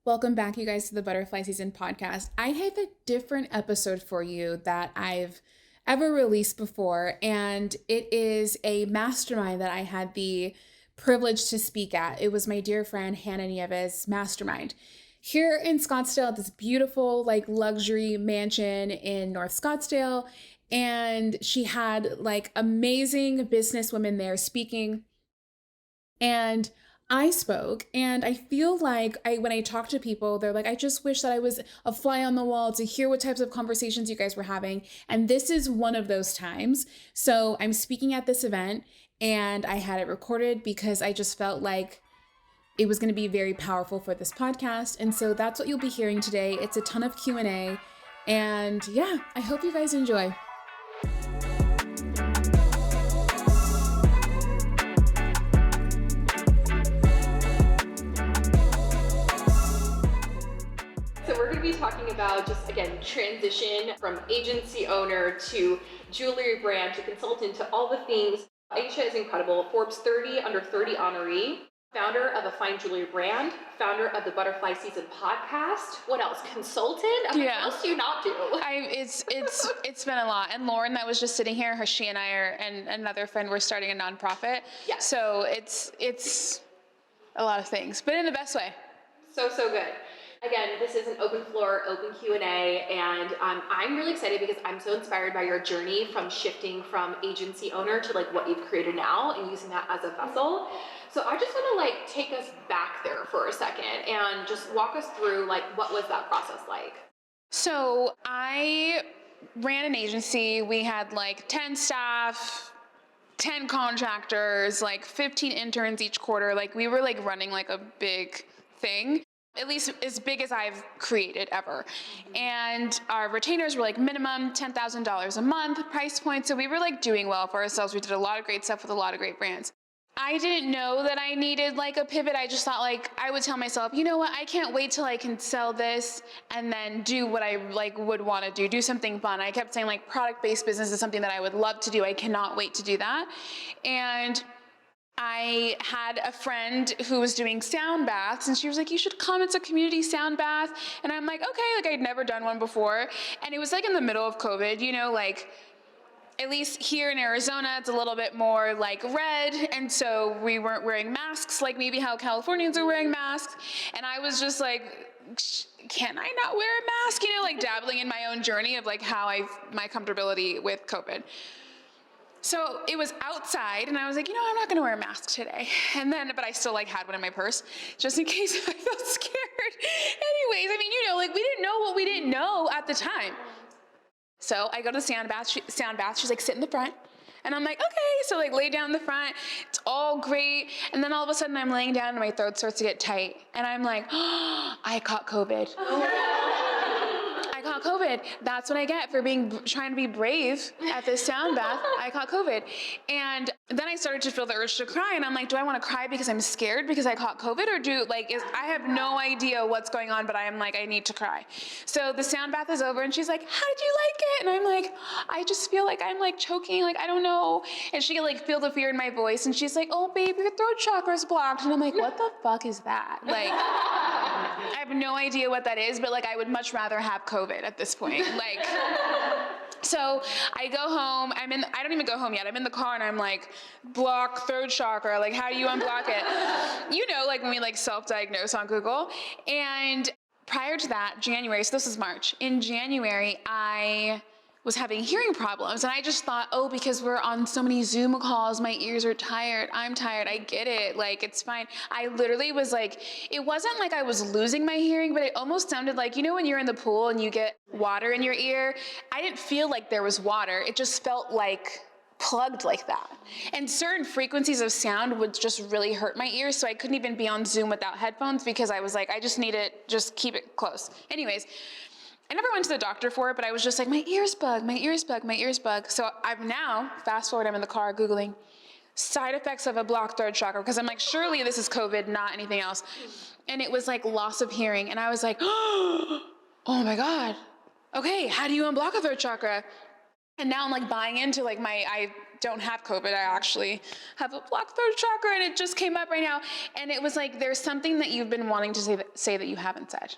Welcome back, you guys, to the Butterfly Season podcast. I have a different episode for you that I've ever released before, and it is a mastermind that I had the privilege to speak at. It was my dear friend Hannah Nieves' mastermind here in Scottsdale, this beautiful luxury mansion in North Scottsdale. And she had amazing businesswomen there speaking. And I spoke, and I feel like when I talk to people, they're like, I just wish that I was a fly on the wall to hear what types of conversations you guys were having. And this is one of those times. So I'm speaking at this event, and I had it recorded because I just felt like it was going to be very powerful for this podcast. And so that's what you'll be hearing today. It's a ton of Q&A. And yeah, I hope you guys enjoy. We're going to be talking about just, again, transition from agency owner to jewelry brand to consultant to all the things. Aisha is incredible. Forbes 30 under 30 honoree, founder of a fine jewelry brand, founder of the Butterfly Season podcast. What else? Consultant? What else do you not do? It's been a lot. And Lauren, that was just sitting here, she and I and another friend, we're starting a nonprofit. Yes. So it's a lot of things, but in the best way. So good. Again, this is an open floor, open Q&A, and I'm really excited because I'm so inspired by your journey from shifting from agency owner to what you've created now and using that as a vessel. So I just want to take us back there for a second and just walk us through what was that process like? So I ran an agency. We had 10 staff, 10 contractors, 15 interns each quarter. We were running a big thing. At least as big as I've created ever. And our retainers were minimum $10,000 a month price point. So we were doing well for ourselves. We did a lot of great stuff with a lot of great brands. I didn't know that I needed a pivot. I just thought I would tell myself, you know what, I can't wait till I can sell this and then do what I would want to do something fun. I kept saying product-based business is something that I would love to do. I cannot wait to do that. And I had a friend who was doing sound baths, and she was like, you should come, it's a community sound bath. And I'm like, okay, I'd never done one before. And it was in the middle of COVID, at least here in Arizona, it's a little bit more red. And so we weren't wearing masks, maybe how Californians are wearing masks. And I was just can I not wear a mask? Dabbling in my own journey of how my comfortability with COVID. So it was outside, and I was like, I'm not gonna wear a mask today. And then, but I still had one in my purse, just in case if I felt scared. Anyways, we didn't know what we didn't know at the time. So I go to the sound bath. She's sit in the front. And I'm like, okay. So lay down in the front. It's all great. And then all of a sudden I'm laying down and my throat starts to get tight. And I'm like, oh, I caught COVID. I caught COVID. That's what I get for trying to be brave at this sound bath. I caught COVID. And then I started to feel the urge to cry. And I'm like, do I want to cry because I'm scared because I caught COVID? Or I have no idea what's going on, but I am I need to cry. So the sound bath is over and she's like, how did you like it? And I'm like, I just feel I'm choking. I don't know. And she could feel the fear in my voice. And she's like, oh babe, your throat chakra's blocked. And I'm like, what the fuck is that? I have no idea what that is, but I would much rather have COVID at this point. So I go home, I don't even go home yet. I'm in the car and I'm block throat chakra. How do you unblock it? When we self-diagnose on Google. And prior to that, January, so this is March. In January, I was having hearing problems. And I just thought, oh, because we're on so many Zoom calls, my ears are tired. I'm tired. I get it. It's fine. I literally was it wasn't I was losing my hearing, but it almost sounded when you're in the pool and you get water in your ear. I didn't feel there was water. It just felt plugged like that. And certain frequencies of sound would just really hurt my ears. So I couldn't even be on Zoom without headphones because I was I just need it, just keep it close. Anyways, I never went to the doctor for it, but I was just my ears bug, my ears bug, my ears bug. So I'm now, fast forward, I'm in the car Googling side effects of a blocked throat chakra, because I'm surely this is COVID, not anything else. And it was loss of hearing. And I was oh my God. Okay, how do you unblock a throat chakra? And now I'm buying into I don't have COVID. I actually have a blocked throat chakra, and it just came up right now. And it was like, there's something that you've been wanting to say that you haven't said.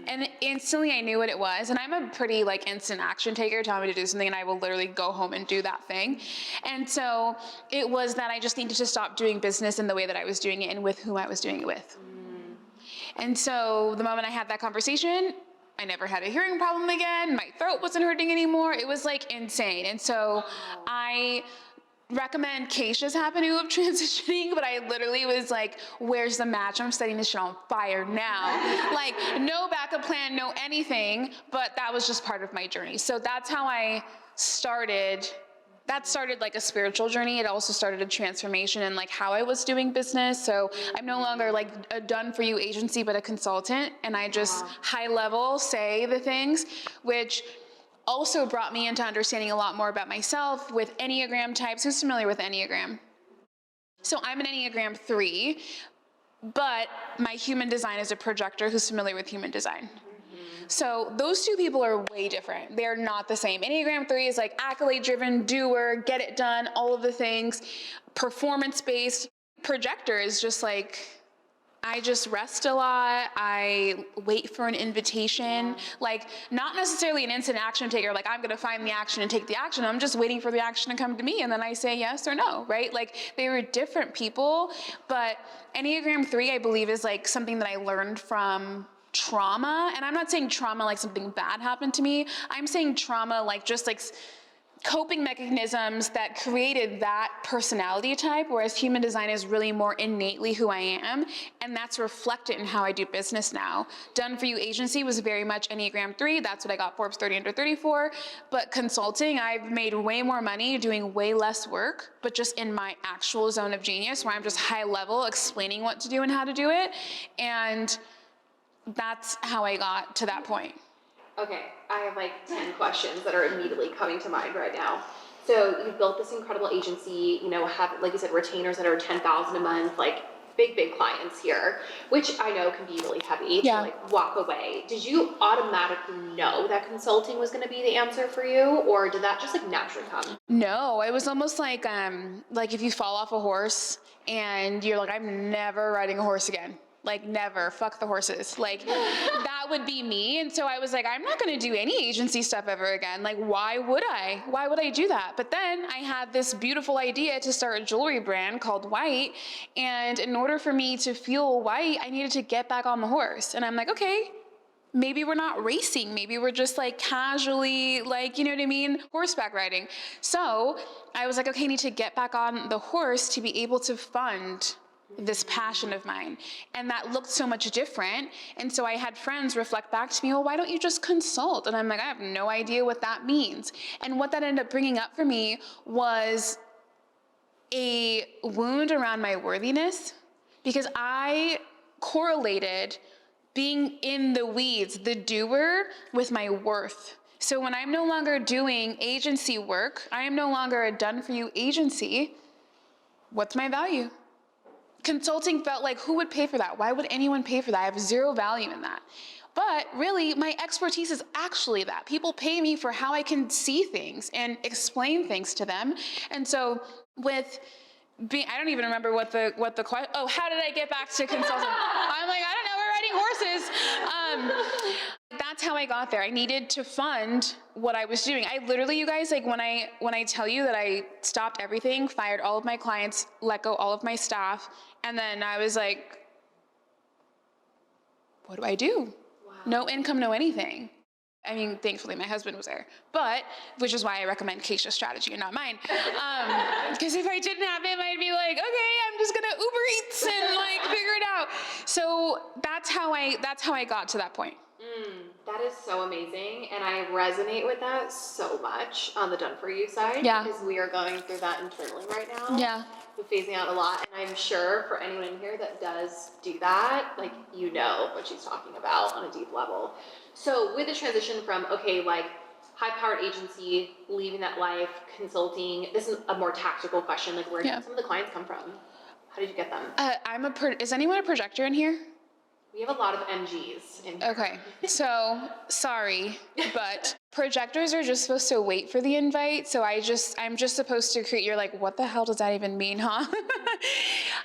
And instantly I knew what it was. And I'm a pretty like instant action taker. Tell me to do something and I will literally go home and do that thing. And so it was that I just needed to stop doing business in the way that I was doing it and with whom I was doing it with. And so the moment I had that conversation, I never had a hearing problem again. My throat wasn't hurting anymore. It was like insane. And so I recommend Keisha's avenue of transitioning, but I literally was like, where's the match? I'm setting this shit on fire now. Like, no backup plan, no anything, but that was just part of my journey. So that's how I started. That started like a spiritual journey. It also started a transformation in like how I was doing business. So I'm no longer like a done for you agency, but a consultant. And I just high level say the things, which also brought me into understanding a lot more about myself with enneagram types. Who's familiar with enneagram? So I'm an enneagram 3, but my human design is a projector. Who's familiar with human design? So those two people are way different. They're not the same. Enneagram 3 is like accolade driven, doer, get it done, all of the things, performance based. Projector is just like, I just rest a lot. I wait for an invitation. Like, not necessarily an instant action taker. Like, I'm going to find the action and take the action. I'm just waiting for the action to come to me. And then I say yes or no, right? Like, they were different people. But Enneagram 3, I believe, is like something that I learned from trauma. And I'm not saying trauma like something bad happened to me. I'm saying trauma like just like coping mechanisms that created that personality type, whereas human design is really more innately who I am, and that's reflected in how I do business now. Done for you agency was very much Enneagram 3. That's what I got Forbes 30 under 34. But consulting, I've made way more money doing way less work, but just in my actual zone of genius, where I'm just high level explaining what to do and how to do it. And that's how I got to that point. Okay, I have like 10 questions that are immediately coming to mind right now. So you've built this incredible agency, you know, have, like you said, retainers that are 10,000 a month, like big clients here, which I know can be really heavy to like walk away. Did you automatically know that consulting was going to be the answer for you, or did that just like naturally come? No, it was almost like if you fall off a horse and you're like, I'm never riding a horse again. Like, never, fuck the horses. Like, that would be me. And so I was like, I'm not going to do any agency stuff ever again. Like, why would I? Why would I do that? But then I had this beautiful idea to start a jewelry brand called Whxte. And in order for me to fuel Whxte, I needed to get back on the horse. And I'm like, okay, maybe we're not racing. Maybe we're just like casually, like, you know what I mean? Horseback riding. So I was like, okay, I need to get back on the horse to be able to fund this passion of mine. And that looked so much different. And so I had friends reflect back to me, well, why don't you just consult? And I'm like, I have no idea what that means. And what that ended up bringing up for me was a wound around my worthiness, because I correlated being in the weeds, the doer, with my worth. So when I'm no longer doing agency work, I am no longer a done-for-you agency, what's my value? Consulting felt like, who would pay for that? Why would anyone pay for that? I have zero value in that. But really, my expertise is actually that. People pay me for how I can see things and explain things to them. And so with being, I don't even remember what the question, oh, how did I get back to consulting? I'm like, I don't know, we're riding horses. That's how I got there. I needed to fund what I was doing. I literally, you guys, like when I tell you that I stopped everything, fired all of my clients, let go all of my staff, and then I was like, what do I do? Wow. No income, no anything. I mean, thankfully my husband was there, but, which is why I recommend Keisha's strategy and not mine. Because if I didn't have him, I'd be like, okay, I'm just gonna Uber Eats and like figure it out. So that's how I got to that point. That is so amazing, and I resonate with that so much on the done for you side. Yeah. Because we are going through that internally right now. Yeah. We're phasing out a lot, and I'm sure for anyone in here that does do that, like, you know what she's talking about on a deep level. So with the transition from, okay, like high-powered agency, leaving that life, consulting, this is a more tactical question, like where did some of the clients come from? How did you get them? Is anyone a projector in here? We have a lot of MGs in here. Okay, so sorry, but projectors are just supposed to wait for the invite. So I'm just supposed to create, you're like, what the hell does that even mean, huh?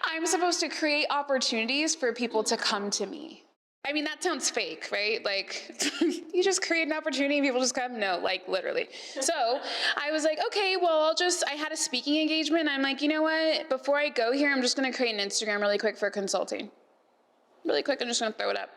I'm supposed to create opportunities for people to come to me. I mean, that sounds fake, right? Like, you just create an opportunity and people just come? No, like literally. So I was like, okay, well, I had a speaking engagement. And I'm like, you know what? Before I go here, I'm just going to create an Instagram really quick for consulting. Really quick, I'm just going to throw it up.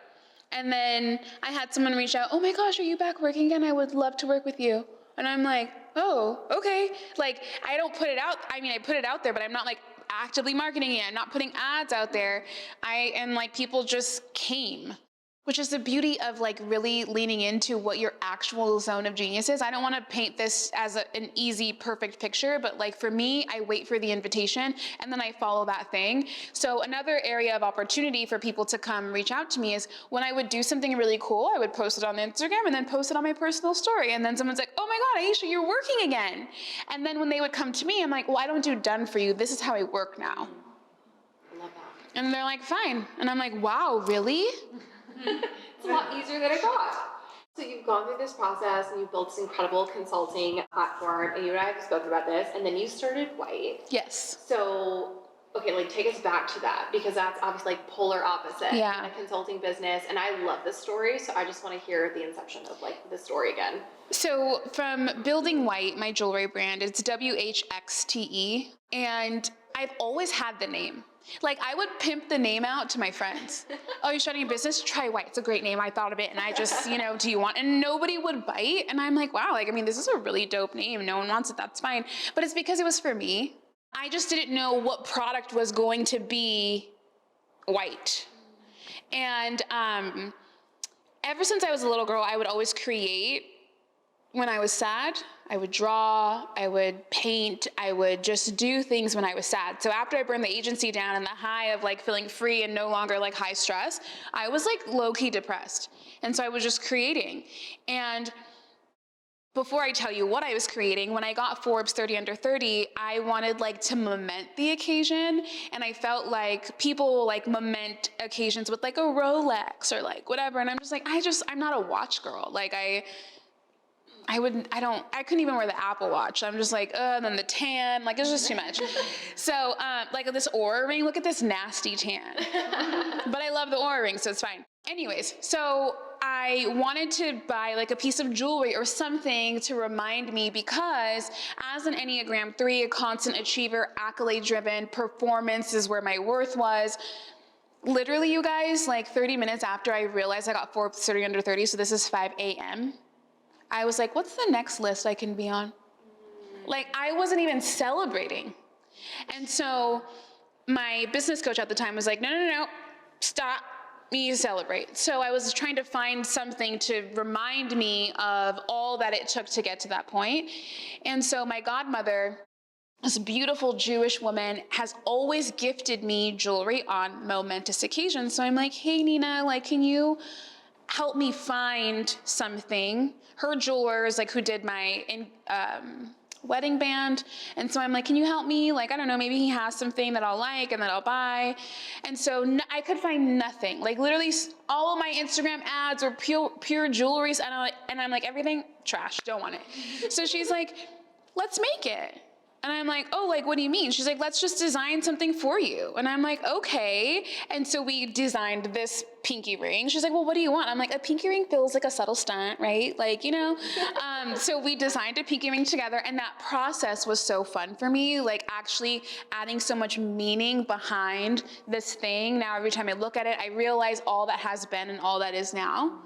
And then I had someone reach out, oh my gosh, are you back working again? I would love to work with you. And I'm like, oh, okay. Like, I don't put it out. I mean, I put it out there, but I'm not like actively marketing it. I'm not putting ads out there. And like, people just came, which is the beauty of like really leaning into what your actual zone of genius is. I don't want to paint this as an easy, perfect picture, but like for me, I wait for the invitation and then I follow that thing. So another area of opportunity for people to come reach out to me is when I would do something really cool, I would post it on Instagram and then post it on my personal story. And then someone's like, oh my God, Aisha, you're working again. And then when they would come to me, I'm like, well, I don't do done for you. This is how I work now. I love that. And they're like, fine. And I'm like, wow, really? It's a lot easier than I thought. So you've gone through this process and you've built this incredible consulting platform, and you and I have spoken about this, and then you started Whxte. Yes. So, okay, like take us back to that, because that's obviously like polar opposite in a consulting business, and I love this story, so I just want to hear the inception of like the story again. So from building Whxte, my jewelry brand, it's Whxte, and I've always had the name. Like, I would pimp the name out to my friends. Oh, you're starting a business? Try Whxte. It's a great name. I thought of it, and I just, do you want? And nobody would bite. And I'm like, wow, like, I mean, this is a really dope name. No one wants it. That's fine. But it's because it was for me. I just didn't know what product was going to be Whxte. And ever since I was a little girl, I would always create. When I was sad, I would draw, I would paint, I would just do things when I was sad. So after I burned the agency down and the high of like feeling free and no longer like high stress, I was like low-key depressed. And so I was just creating. And before I tell you what I was creating, when I got Forbes 30 Under 30, I wanted like to lament the occasion. And I felt like people like lament occasions with like a Rolex or like whatever. And I'm just like, I'm not a watch girl. Like I couldn't even wear the Apple Watch. I'm just like, and then the tan, like it's just too much. So like this Oura ring, look at this nasty tan. But I love the Oura ring, so it's fine. Anyways, so I wanted to buy like a piece of jewelry or something to remind me, because as an Enneagram 3, a constant achiever, accolade driven, performance is where my worth was. Literally, you guys, like 30 minutes after I realized I got Forbes 30 Under 30, so this is 5 a.m., I was like, what's the next list I can be on? Like, I wasn't even celebrating. And so my business coach at the time was like, no, stop, you celebrate. So I was trying to find something to remind me of all that it took to get to that point. And so my godmother, this beautiful Jewish woman, has always gifted me jewelry on momentous occasions. So I'm like, hey, Nina, like, can you help me find something? Her jewelers, like, who did my wedding band. And so I'm like, can you help me? Like, I don't know, maybe he has something that I'll like and that I'll buy. And so I could find nothing. Like, literally all of my Instagram ads were pure jewelries. And I'm like, everything trash, don't want it. So she's like, let's make it. And I'm like, oh, like, what do you mean? She's like, let's just design something for you. And I'm like, okay. And so we designed this pinky ring. She's like, well, what do you want? I'm like, a pinky ring feels like a subtle stunt, right? Like, so we designed a pinky ring together, and that process was so fun for me, like actually adding so much meaning behind this thing. Now, every time I look at it, I realize all that has been and all that is now.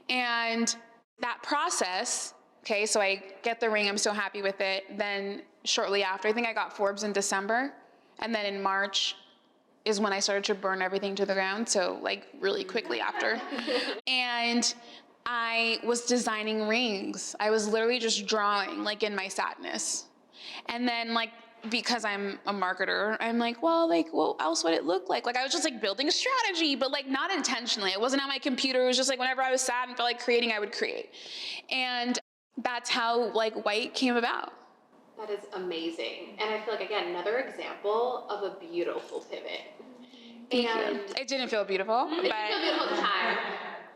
And that process, okay, so I get the ring, I'm so happy with it. Then shortly after, I think I got Forbes in December, and then in March is when I started to burn everything to the ground, so like really quickly after. And I was designing rings. I was literally just drawing, like, in my sadness. And then, like, because I'm a marketer, I'm like, well, what else would it look like? Like, I was just like building a strategy, but like not intentionally. It wasn't on my computer. It was just like whenever I was sad and felt like creating, I would create. And that's how like Whxte came about. That is amazing. And I feel like, again, another example of a beautiful pivot. Thank you. It didn't feel beautiful, it didn't feel beautiful at the time.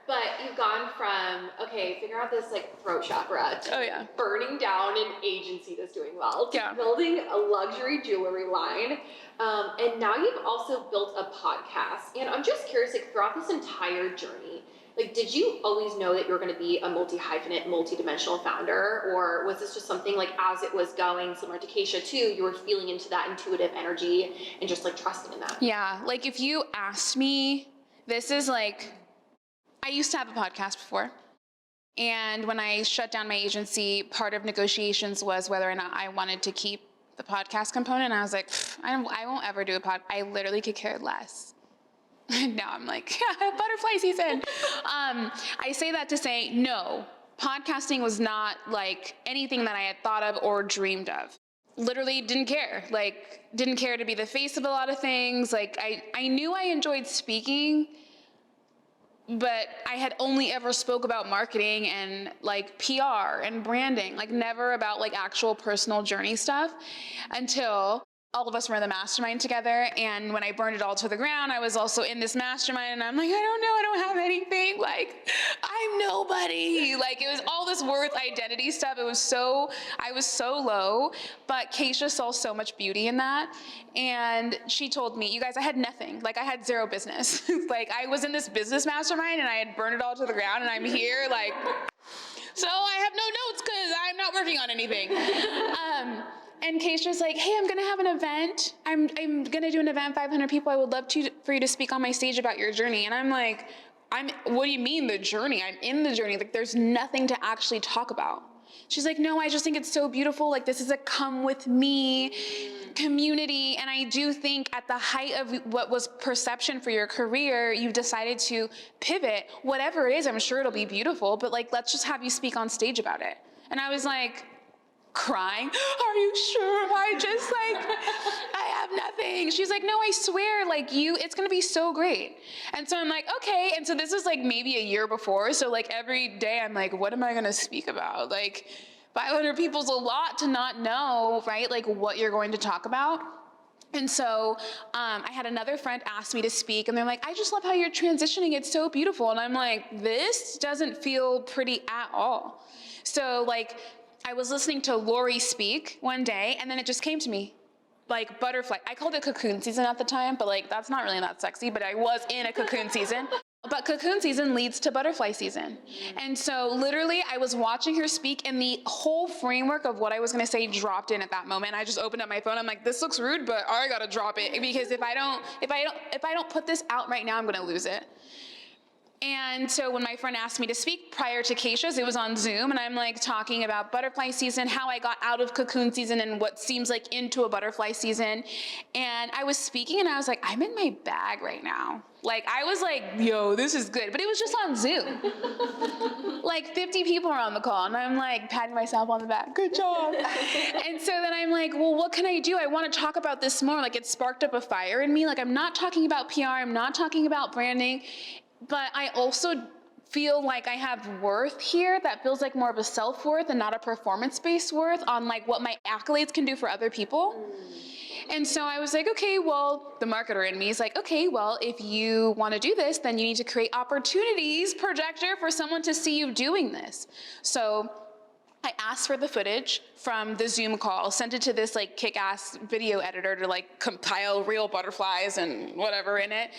But you've gone from, okay, figure out this like throat chakra to burning down an agency that's doing well to building a luxury jewelry line. And now you've also built a podcast. And I'm just curious, like throughout this entire journey, like did you always know that you were going to be a multi-hyphenate, multi-dimensional founder? Or was this just something like as it was going, similar to Keisha too, you were feeling into that intuitive energy and just like trusting in that? Yeah, like if you asked me, this is like, I used to have a podcast before, and when I shut down my agency, part of negotiations was whether or not I wanted to keep the podcast component, and I was like, I won't ever do a pod. I literally could care less. And now I'm like, butterfly season. I say that to say, no, podcasting was not like anything that I had thought of or dreamed of. Literally didn't care. Like, didn't care to be the face of a lot of things. Like, I knew I enjoyed speaking, but I had only ever spoke about marketing and like PR and branding, like never about like actual personal journey stuff until all of us were in the mastermind together. And when I burned it all to the ground, I was also in this mastermind and I'm like, I don't know, I don't have anything. Like, I'm nobody. Like, it was all this worth identity stuff. I was so low, but Keisha saw so much beauty in that. And she told me, you guys, I had nothing. Like, I had zero business. Like, I was in this business mastermind and I had burned it all to the ground and I'm here like, so I have no notes because I'm not working on anything. And Keisha's like, hey, I'm gonna have an event. I'm gonna do an event, 500 people. I would love for you to speak on my stage about your journey. And I'm like, what do you mean the journey? I'm in the journey. Like, there's nothing to actually talk about. She's like, no, I just think it's so beautiful. Like, this is a come with me community. And I do think at the height of what was perception for your career, you've decided to pivot. Whatever it is, I'm sure it'll be beautiful, but like, let's just have you speak on stage about it. And I was like, crying, are you sure? I just like, I have nothing. She's like, no, I swear, like it's gonna be so great. And so I'm like, okay. And so this is like maybe a year before. So like every day I'm like, what am I gonna speak about? Like 500 people's a lot to not know, right? Like what you're going to talk about. And so I had another friend ask me to speak and they're like, I just love how you're transitioning. It's so beautiful. And I'm like, this doesn't feel pretty at all. So like, I was listening to Lori speak one day and then it just came to me, like butterfly. I called it cocoon season at the time, but like, that's not really that sexy, but I was in a cocoon season. But cocoon season leads to butterfly season. And so literally I was watching her speak and the whole framework of what I was gonna say dropped in at that moment. I just opened up my phone. I'm like, this looks rude, but I gotta drop it because if I don't put this out right now, I'm gonna lose it. And so when my friend asked me to speak prior to Keisha's, it was on Zoom, and I'm like talking about butterfly season, how I got out of cocoon season and what seems like into a butterfly season. And I was speaking and I was like, I'm in my bag right now. Like, I was like, yo, this is good. But it was just on Zoom. Like 50 people are on the call and I'm like patting myself on the back, good job. And so then I'm like, well, what can I do? I want to talk about this more. Like, it sparked up a fire in me. Like, I'm not talking about PR, I'm not talking about branding. But I also feel like I have worth here that feels like more of a self-worth and not a performance-based worth on like what my accolades can do for other people. And so I was like, okay, well, the marketer in me is like, okay, well, if you want to do this, then you need to create opportunities, projector, for someone to see you doing this. So I asked for the footage from the Zoom call, sent it to this like kick-ass video editor to like compile real butterflies and whatever in it.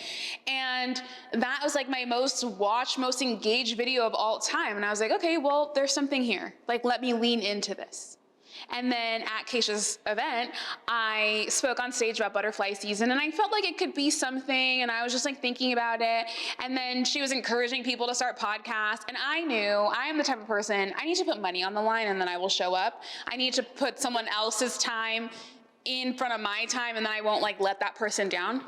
And that was like my most watched, most engaged video of all time. And I was like, okay, well, there's something here. Like, let me lean into this. And then at Keisha's event, I spoke on stage about butterfly season and I felt like it could be something and I was just like thinking about it. And then she was encouraging people to start podcasts and I knew I am the type of person, I need to put money on the line and then I will show up. I need to put someone else's time in front of my time and then I won't like let that person down.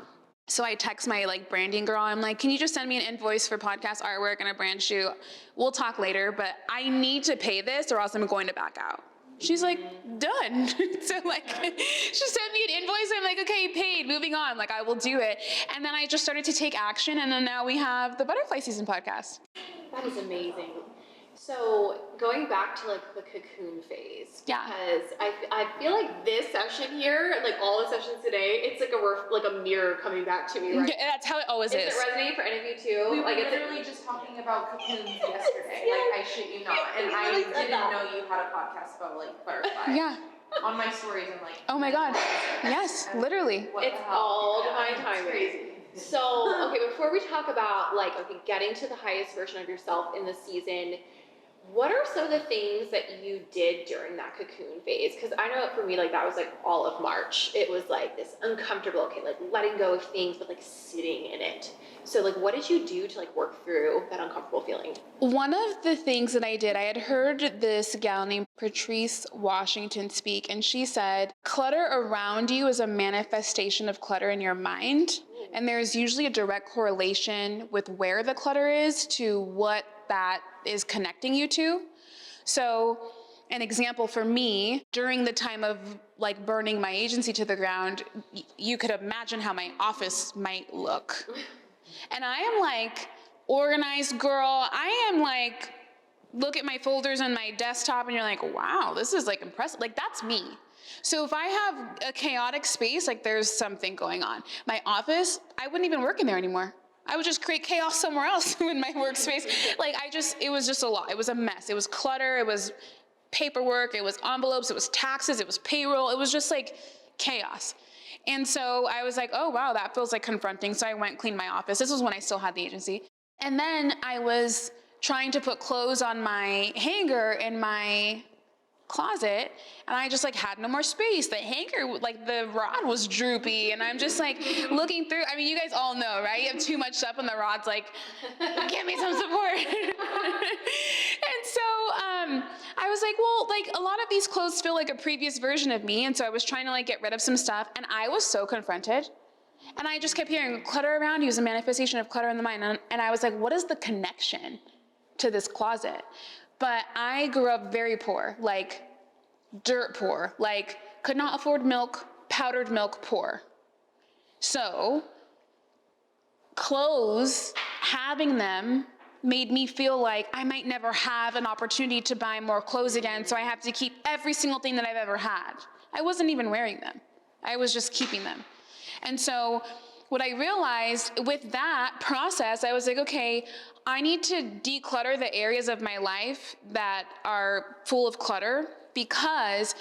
So I text my like branding girl. I'm like, can you just send me an invoice for podcast artwork and a brand shoot? We'll talk later, but I need to pay this or else I'm going to back out. She's like, done. So like, she sent me an invoice. I'm like, okay, paid, moving on. Like, I will do it. And then I just started to take action. And then now we have the Butterfly Season podcast. That is amazing. So going back to like the cocoon phase, Yeah. because I feel like this session here, like all the sessions today, it's like a mirror coming back to me, right? Yeah, that's how it always is. Does it resonate for any of you too? We were like literally just talking about cocoons yesterday. Like, I shit you not. And I didn't know you had a podcast about like butterflies. Yeah. On my stories, I'm like, Oh my God. Yes, literally. It's all divine timing. Crazy. So, okay, before we talk about like, okay, getting to the highest version of yourself in the season, what are some of the things that you did during that cocoon phase? Because I know for me, like that was like all of March. It was like this uncomfortable, okay, like letting go of things, but like sitting in it. So like, what did you do to like work through that uncomfortable feeling? One of the things that I did, I had heard this gal named Patrice Washington speak, and she said, clutter around you is a manifestation of clutter in your mind. And there's usually a direct correlation with where the clutter is to what that is connecting you to. So an example for me, during the time of like burning my agency to the ground, you could imagine how my office might look. And I am like, organized girl. I am like, look at my folders on my desktop and you're like, wow, this is like impressive. Like that's me. So if I have a chaotic space, like there's something going on. My office, I wouldn't even work in there anymore. I would just create chaos somewhere else in my workspace. Like it was just a lot. It was a mess. It was clutter. It was paperwork. It was envelopes. It was taxes. It was payroll. It was just like chaos. And so I was like, oh, wow, that feels like confronting. So I went cleaned my office. This was when I still had the agency. And then I was trying to put clothes on my hanger in my closet, and I just like had no more space. The hanger, like the rod was droopy, and I'm just like looking through. I mean, you guys all know, right? You have too much stuff and the rod's like, give me some support. And so I was like, well, like a lot of these clothes feel like a previous version of me, and so I was trying to like get rid of some stuff, and I was so confronted. And I just kept hearing clutter around you is a manifestation of clutter in the mind. And I was like, what is the connection to this closet? But I grew up very poor, like dirt poor, like could not afford milk, powdered milk poor. So clothes, having them made me feel like I might never have an opportunity to buy more clothes again. So I have to keep every single thing that I've ever had. I wasn't even wearing them. I was just keeping them. And so what I realized with that process, I was like, okay, I need to declutter the areas of my life that are full of clutter, because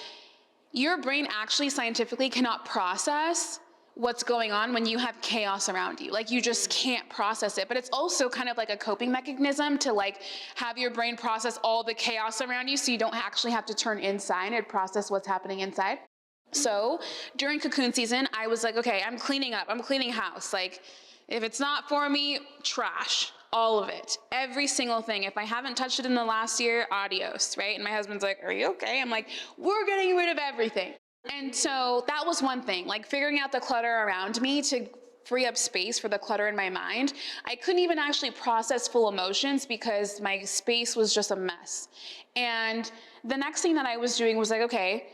your brain actually scientifically cannot process what's going on when you have chaos around you. Like you just can't process it. But it's also kind of like a coping mechanism to like have your brain process all the chaos around you so you don't actually have to turn inside and process what's happening inside. So during cocoon season, I was like, okay, I'm cleaning up, I'm cleaning house. Like if it's not for me, trash, all of it, every single thing. If I haven't touched it in the last year, adios, right? And my husband's like, are you okay? I'm like, we're getting rid of everything. And so that was one thing, like figuring out the clutter around me to free up space for the clutter in my mind. I couldn't even actually process full emotions because my space was just a mess. And the next thing that I was doing was like, okay,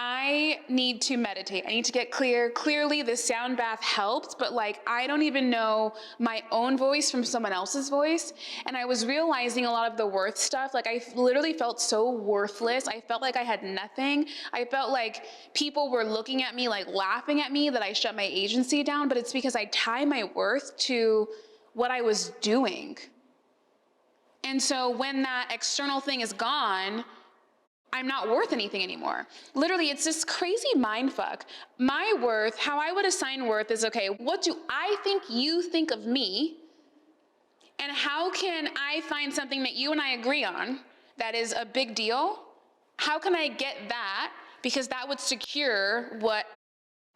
I need to meditate. I need to get clear. Clearly, the sound bath helped, but like, I don't even know my own voice from someone else's voice. And I was realizing a lot of the worth stuff. Like, I literally felt so worthless. I felt like I had nothing. I felt like people were looking at me, like laughing at me that I shut my agency down, but it's because I tie my worth to what I was doing. And so when that external thing is gone, I'm not worth anything anymore. Literally, it's this crazy mind fuck. My worth, how I would assign worth is, okay, what do I think you think of me? And how can I find something that you and I agree on that is a big deal? How can I get that? Because that would secure what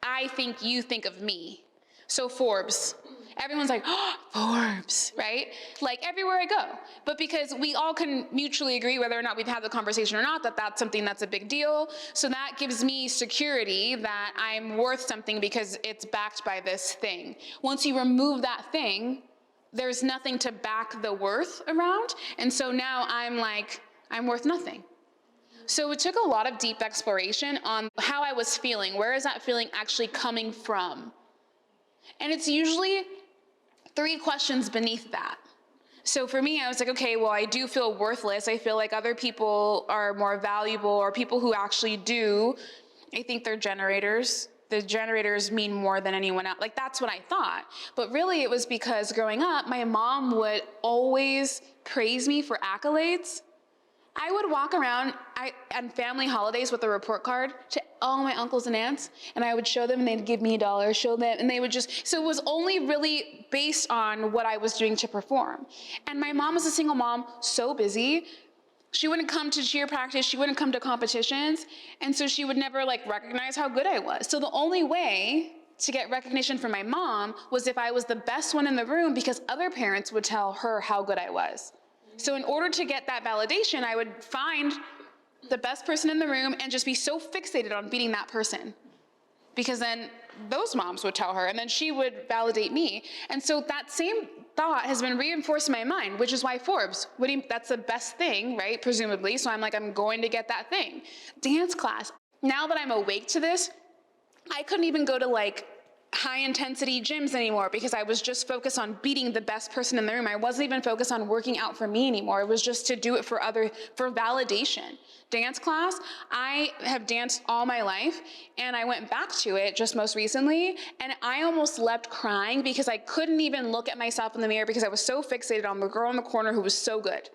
I think you think of me. So Forbes. Everyone's like, oh, Forbes, right? Like everywhere I go. But because we all can mutually agree whether or not we've had the conversation or not, that that's something that's a big deal. So that gives me security that I'm worth something because it's backed by this thing. Once you remove that thing, there's nothing to back the worth around. And so now I'm like, I'm worth nothing. So it took a lot of deep exploration on how I was feeling. Where is that feeling actually coming from? And it's usually 3 questions beneath that. So for me, I was like, okay, well, I do feel worthless. I feel like other people are more valuable, or people who actually do. I think they're generators. The generators mean more than anyone else. Like, that's what I thought. But really it was because growing up, my mom would always praise me for accolades. I would walk around on family holidays with a report card to all my uncles and aunts, and I would show them, and they'd give me $1, show them, and they would just, so it was only really based on what I was doing to perform. And my mom was a single mom, so busy. She wouldn't come to cheer practice, she wouldn't come to competitions, and so she would never like recognize how good I was. So the only way to get recognition from my mom was if I was the best one in the room, because other parents would tell her how good I was. So in order to get that validation, I would find the best person in the room and just be so fixated on beating that person. Because then those moms would tell her, and then she would validate me. And so that same thought has been reinforced in my mind, which is why Forbes, that's the best thing, right? Presumably. So I'm like, I'm going to get that thing. Dance class. Now that I'm awake to this, I couldn't even go to like high intensity gyms anymore because I was just focused on beating the best person in the room. I wasn't even focused on working out for me anymore. It was just to do it for validation. Dance class, I have danced all my life, and I went back to it just most recently, and I almost left crying because I couldn't even look at myself in the mirror because I was so fixated on the girl in the corner who was so good.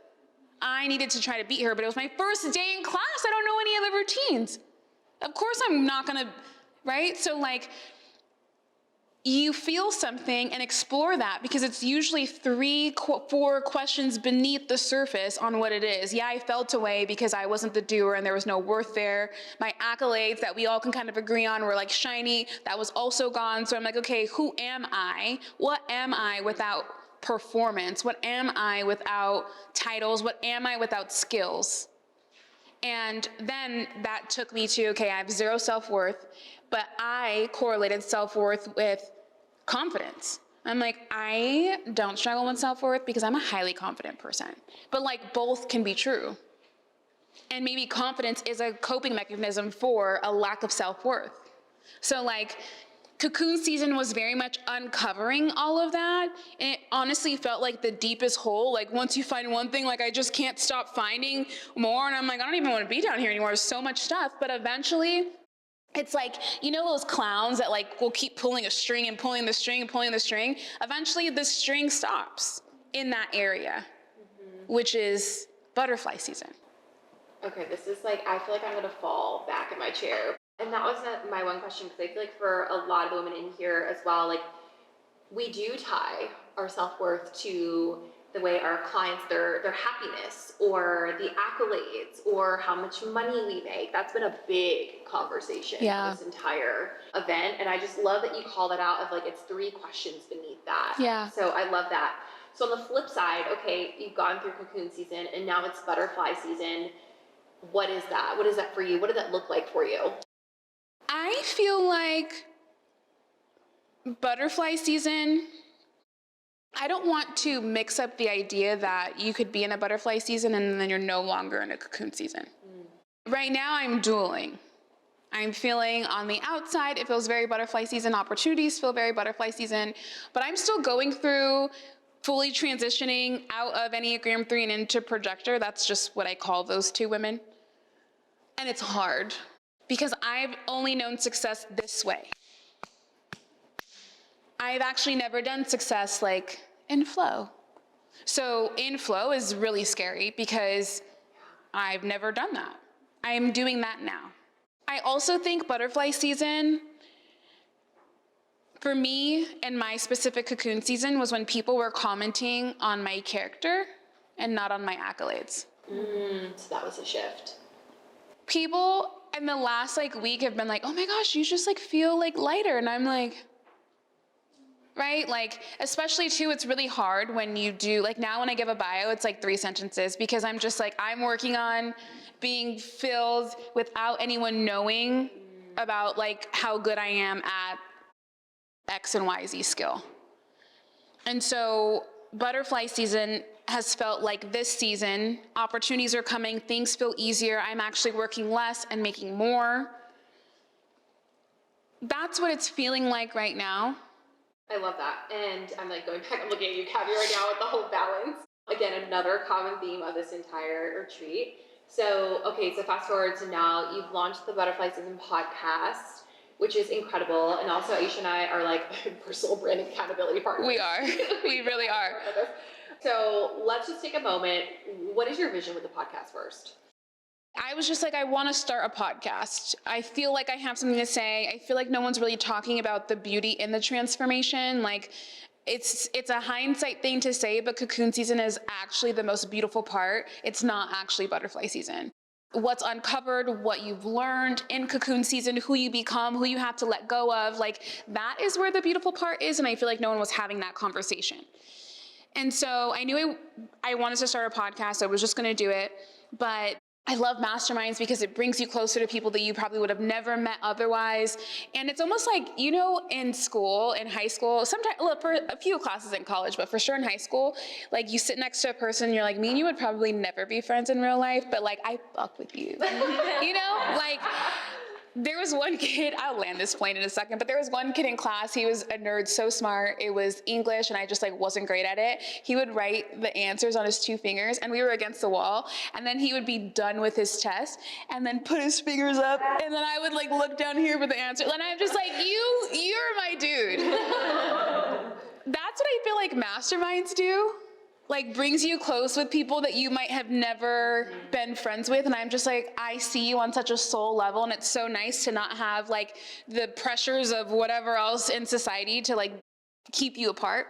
I needed to try to beat her, but it was my first day in class. I don't know any of the routines. Of course I'm not gonna, right? So like, you feel something and explore that, because it's usually 3-4 questions beneath the surface on what it is. Yeah, I felt away because I wasn't the doer and there was no worth there. My accolades that we all can kind of agree on were like shiny. That was also gone. So I'm like, okay, who am I? What am I without performance? What am I without titles? What am I without skills? And then that took me to, okay, I have 0 self-worth, but I correlated self-worth with confidence. I'm like, I don't struggle with self-worth because I'm a highly confident person. But like, both can be true. And maybe confidence is a coping mechanism for a lack of self-worth. So like, cocoon season was very much uncovering all of that. And it honestly felt like the deepest hole. Like, once you find one thing, like I just can't stop finding more. And I'm like, I don't even want to be down here anymore. There's so much stuff. But eventually it's like, you know, those clowns that like will keep pulling a string and pulling the string and pulling the string. Eventually the string stops in that area, which is butterfly season. Okay, this is like, I feel like I'm gonna fall back in my chair. And that was my one question, because I feel like for a lot of the women in here as well, like, we do tie our self-worth to the way our clients, their happiness, or the accolades, or how much money we make. That's been a big conversation this entire event. And I just love that you call that out of like, it's 3 questions beneath that. Yeah. So I love that. So on the flip side, okay, you've gone through cocoon season and now it's butterfly season. What is that? What is that for you? What did that look like for you? I feel like butterfly season, I don't want to mix up the idea that you could be in a butterfly season and then you're no longer in a cocoon season. Right now I'm dueling. I'm feeling on the outside, it feels very butterfly season, opportunities feel very butterfly season, but I'm still going through fully transitioning out of Enneagram 3 and into projector. That's just what I call those 2 women. And it's hard because I've only known success this way. I've actually never done success like in flow. So in flow is really scary because I've never done that. I am doing that now. I also think butterfly season, for me and my specific cocoon season, was when people were commenting on my character and not on my accolades. So that was a shift. People in the last like week have been like, oh my gosh, you just like feel like lighter. And I'm like, right? Like, especially too, it's really hard when you do, like now when I give a bio, it's like 3 sentences because I'm just like, I'm working on being filled without anyone knowing about like how good I am at X and Y, Z skill. And so butterfly season has felt like this season, opportunities are coming, things feel easier. I'm actually working less and making more. That's what it's feeling like right now. I love that. And I'm like going back, I'm looking at you, Cavi, right now with the whole balance. Again, another common theme of this entire retreat. So, okay, so fast forward to now, you've launched the Butterfly Season podcast, which is incredible. And also Aisha and I are like personal brand accountability partners. We are. We really are. So let's just take a moment. What is your vision with the podcast first? I was just like, I want to start a podcast. I feel like I have something to say. I feel like no one's really talking about the beauty in the transformation. Like, it's a hindsight thing to say, but cocoon season is actually the most beautiful part. It's not actually butterfly season. What's uncovered, what you've learned in cocoon season, who you become, who you have to let go of, like that is where the beautiful part is. And I feel like no one was having that conversation. And so I knew I wanted to start a podcast. I was just going to do it. But I love masterminds because it brings you closer to people that you probably would have never met otherwise. And it's almost like, you know, in school, in high school, sometimes, well, for a few classes in college, but for sure in high school, like you sit next to a person and you're like, me and you would probably never be friends in real life, but like I fuck with you. You know, like there was one kid, I'll land this plane in a second, but there was one kid in class, he was a nerd, so smart. It was English and I just like wasn't great at it. He would write the answers on his 2 fingers and we were against the wall. And then he would be done with his test and then put his fingers up. And then I would like look down here for the answer. And I'm just like, you're my dude. That's what I feel like masterminds do. Like brings you close with people that you might have never been friends with. And I'm just like, I see you on such a soul level. And it's so nice to not have like the pressures of whatever else in society to like keep you apart.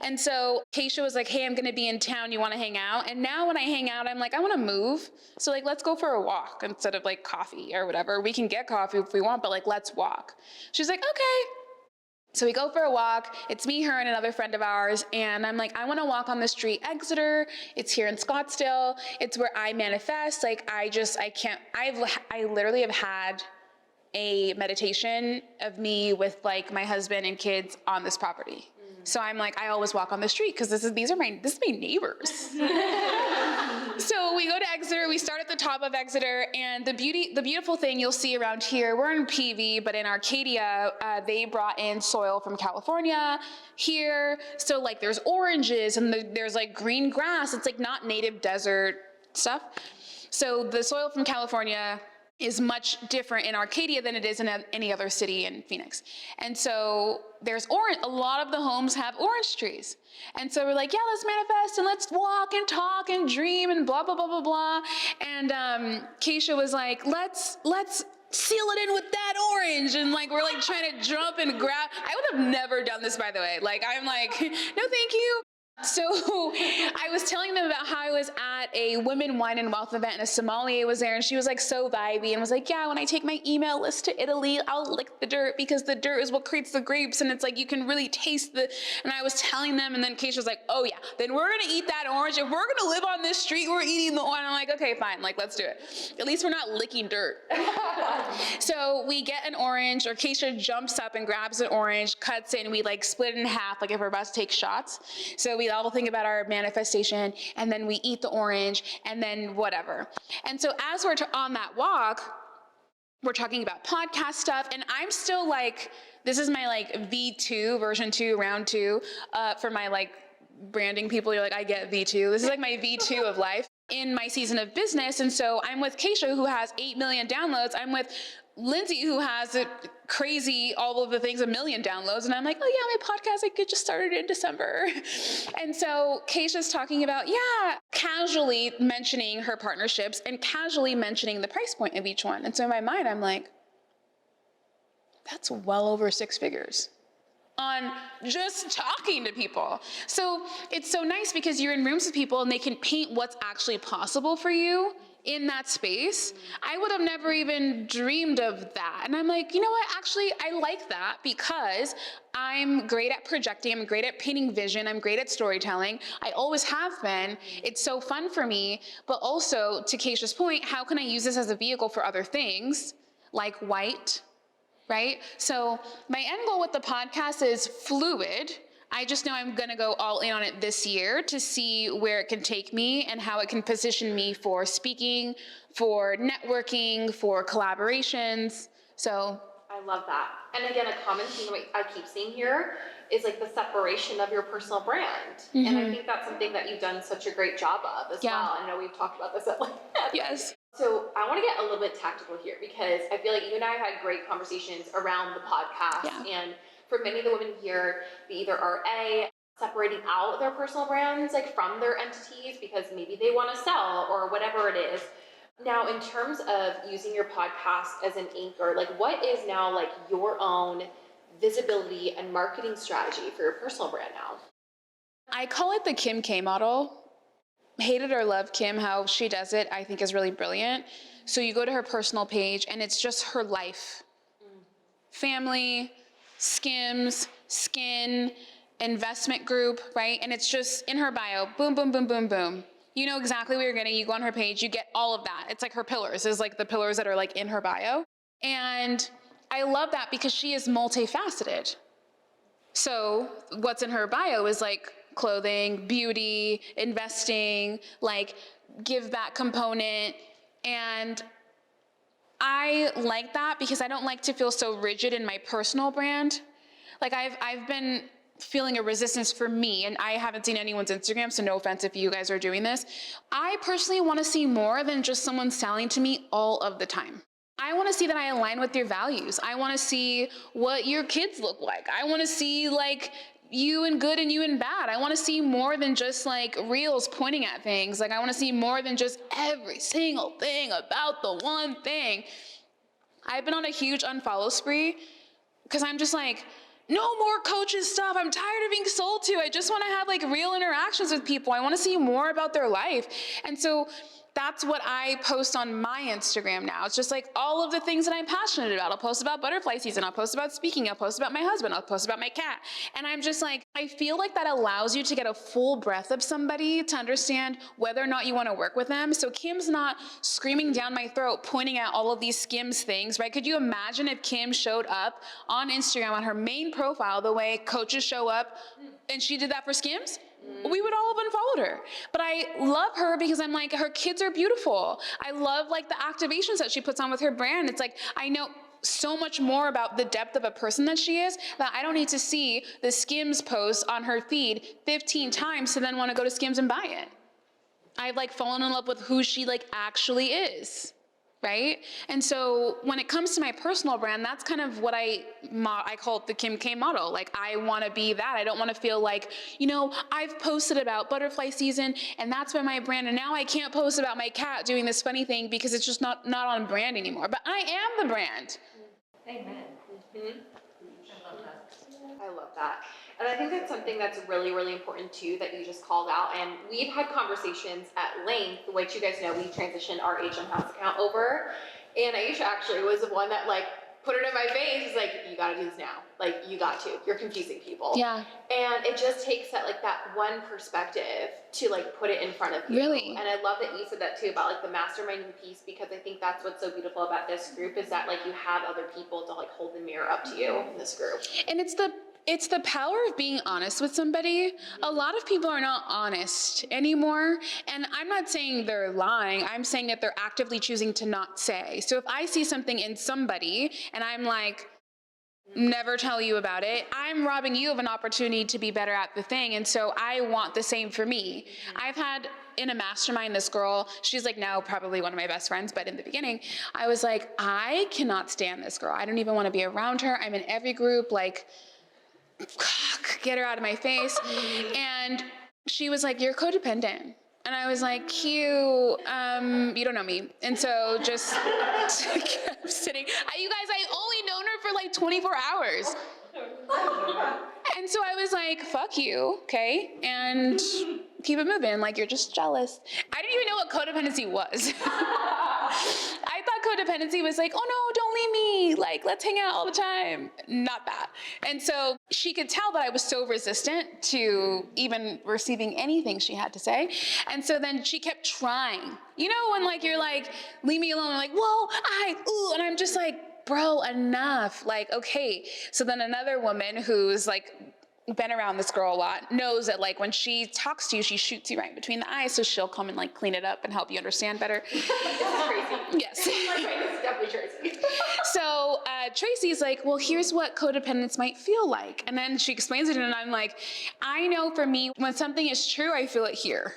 And so Keisha was like, hey, I'm gonna be in town. You wanna hang out? And now when I hang out, I'm like, I wanna move. So like, let's go for a walk instead of like coffee or whatever. We can get coffee if we want, but like, let's walk. She's like, okay. So we go for a walk. It's me, her, and another friend of ours. And I'm like, I want to walk on the street, Exeter. It's here in Scottsdale. It's where I manifest. Like, I literally have had a meditation of me with like my husband and kids on this property. So I'm like, I always walk on the street because this is my neighbors. So we go to Exeter, we start at the top of Exeter, and the beautiful thing you'll see around here, we're in PV, but in Arcadia, they brought in soil from California here. So like there's oranges and there's like green grass. It's like not native desert stuff. So the soil from California is much different in Arcadia than it is in any other city in Phoenix. And so there's orange, a lot of the homes have orange trees. And so we're like, yeah, let's manifest and let's walk and talk and dream and blah, blah, blah, blah, blah. And Keisha was like, let's seal it in with that orange. And like, we're like trying to jump and grab. I would have never done this, by the way. Like, I'm like, no, thank you. So I was telling them about how I was at a women wine and wealth event and a sommelier was there and she was like so vibey and was like, yeah, when I take my email list to Italy, I'll lick the dirt because the dirt is what creates the grapes and it's like you can really taste and I was telling them and then Keisha was like, oh yeah, then we're gonna eat that orange. If we're gonna live on this street, we're eating the orange. I'm like, okay, fine, like let's do it. At least we're not licking dirt. So we get an orange or Keisha jumps up and grabs an orange, cuts it and we like split it in half like if we're about to take shots. So we all think about our manifestation and then we eat the orange and then whatever. And so as we're on that walk, we're talking about podcast stuff and I'm still like, this is my like V2 version 2 round 2 for my like branding people. You're like, I get V2. This is like my V2 of life in my season of business. And so I'm with Keisha who has 8 million downloads. I'm with Lindsay, who has a crazy, all of the things, 1 million downloads. And I'm like, oh yeah, my podcast, I could just started in December. And so Keisha's talking about, yeah, casually mentioning her partnerships and casually mentioning the price point of each one. And so in my mind, I'm like, that's well over 6 figures on just talking to people. So it's so nice because you're in rooms with people and they can paint what's actually possible for you in that space. I would have never even dreamed of that. And I'm like, you know what? Actually, I like that because I'm great at projecting. I'm great at painting vision. I'm great at storytelling. I always have been. It's so fun for me. But also, to Keisha's point, how can I use this as a vehicle for other things like Whxte, right? So my end goal with the podcast is fluid. I just know I'm gonna go all in on it this year to see where it can take me and how it can position me for speaking, for networking, for collaborations. So I love that. And again, a common theme I keep seeing here is like the separation of your personal brand. And I think that's something that you've done such a great job of as well. I know we've talked about this at length. Yes. So I want to get a little bit tactical here because I feel like you and I have had great conversations around the podcast. And for many of the women here, they either are separating out their personal brands like from their entities because maybe they want to sell or whatever it is. Now, in terms of using your podcast as an anchor, like what is now like your own visibility and marketing strategy for your personal brand now? I call it the Kim K model. Hate it or love Kim, how she does it, I think is really brilliant. So you go to her personal page and it's just her life. Family, Skims, skin, investment group, right? And it's just in her bio, boom, boom, boom, boom, boom. You know exactly what you're getting. You go on her page, you get all of that. It's like her pillars. It's like the pillars that are like in her bio. And I love that because she is multifaceted. So what's in her bio is like clothing, beauty, investing, like give back component. And I like that because I don't like to feel so rigid in my personal brand. Like I've been feeling a resistance for me, and I haven't seen anyone's Instagram, so no offense if you guys are doing this. I personally want to see more than just someone selling to me all of the time. I want to see that I align with your values. I want to see what your kids look like. I want to see like you in good and you in bad. I want to see more than just like reels pointing at things. Like I want to see more than just every single thing about the one thing. I've been on a huge unfollow spree because I'm just like, no more coaches stuff. I'm tired of being sold to. I just want to have like real interactions with people. I want to see more about their life. And so that's what I post on my Instagram now. It's just like all of the things that I'm passionate about. I'll post about butterfly season. I'll post about speaking. I'll post about my husband. I'll post about my cat. And I'm just like, I feel like that allows you to get a full breath of somebody to understand whether or not you want to work with them. So Kim's not screaming down my throat, pointing at all of these Skims things, right? Could you imagine if Kim showed up on Instagram on her main profile the way coaches show up and she did that for Skims? We would all have unfollowed her. But I love her because I'm like, her kids are beautiful. I love like the activations that she puts on with her brand. It's like, I know so much more about the depth of a person that she is that I don't need to see the Skims post on her feed 15 times to then want to go to Skims and buy it. I've like fallen in love with who she like actually is. Right? And so when it comes to my personal brand, that's kind of what I call it the Kim K model. Like I want to be that. I don't want to feel like, you know, I've posted about butterfly season and that's been my brand. And now I can't post about my cat doing this funny thing because it's just not on brand anymore. But I am the brand. Amen. I love that. And I think that's something that's really, really important too that you just called out. And we've had conversations at length, which you guys know we transitioned our HM House account over. And Aisha actually was the one that like put it in my face. It's like, you gotta do this now. Like you got to. You're confusing people. Yeah. And it just takes that one perspective to like put it in front of you. Really? And I love that you said that too about like the masterminding piece because I think that's what's so beautiful about this group is that like you have other people to like hold the mirror up to you in this group. And it's the power of being honest with somebody. A lot of people are not honest anymore. And I'm not saying they're lying. I'm saying that they're actively choosing to not say. So if I see something in somebody and I'm like, never tell you about it, I'm robbing you of an opportunity to be better at the thing. And so I want the same for me. I've had in a mastermind, this girl, she's like now probably one of my best friends, but in the beginning, I was like, I cannot stand this girl. I don't even want to be around her. I'm in every group, like, get her out of my face. And she was like, you're codependent. And I was like, cute, you don't know me. And so just kept sitting. You guys, I only known her for like 24 hours. And so I was like, fuck you, okay? And keep it moving, like you're just jealous. I didn't even know what codependency was. I thought codependency was like, oh no, don't leave me, like let's hang out all the time. Not that. And so she could tell that I was so resistant to even receiving anything she had to say. And so then she kept trying. You know when like you're like, leave me alone, I'm like, whoa, and I'm just like, bro, enough. Like, okay. So then another woman who's like been around this girl a lot, knows that like when she talks to you, she shoots you right between the eyes, so she'll come and like clean it up and help you understand better. This is crazy. Yes. This is definitely Tracy. So Tracy's like, well, here's what codependence might feel like. And then she explains it, and I'm like, I know for me, when something is true, I feel it here.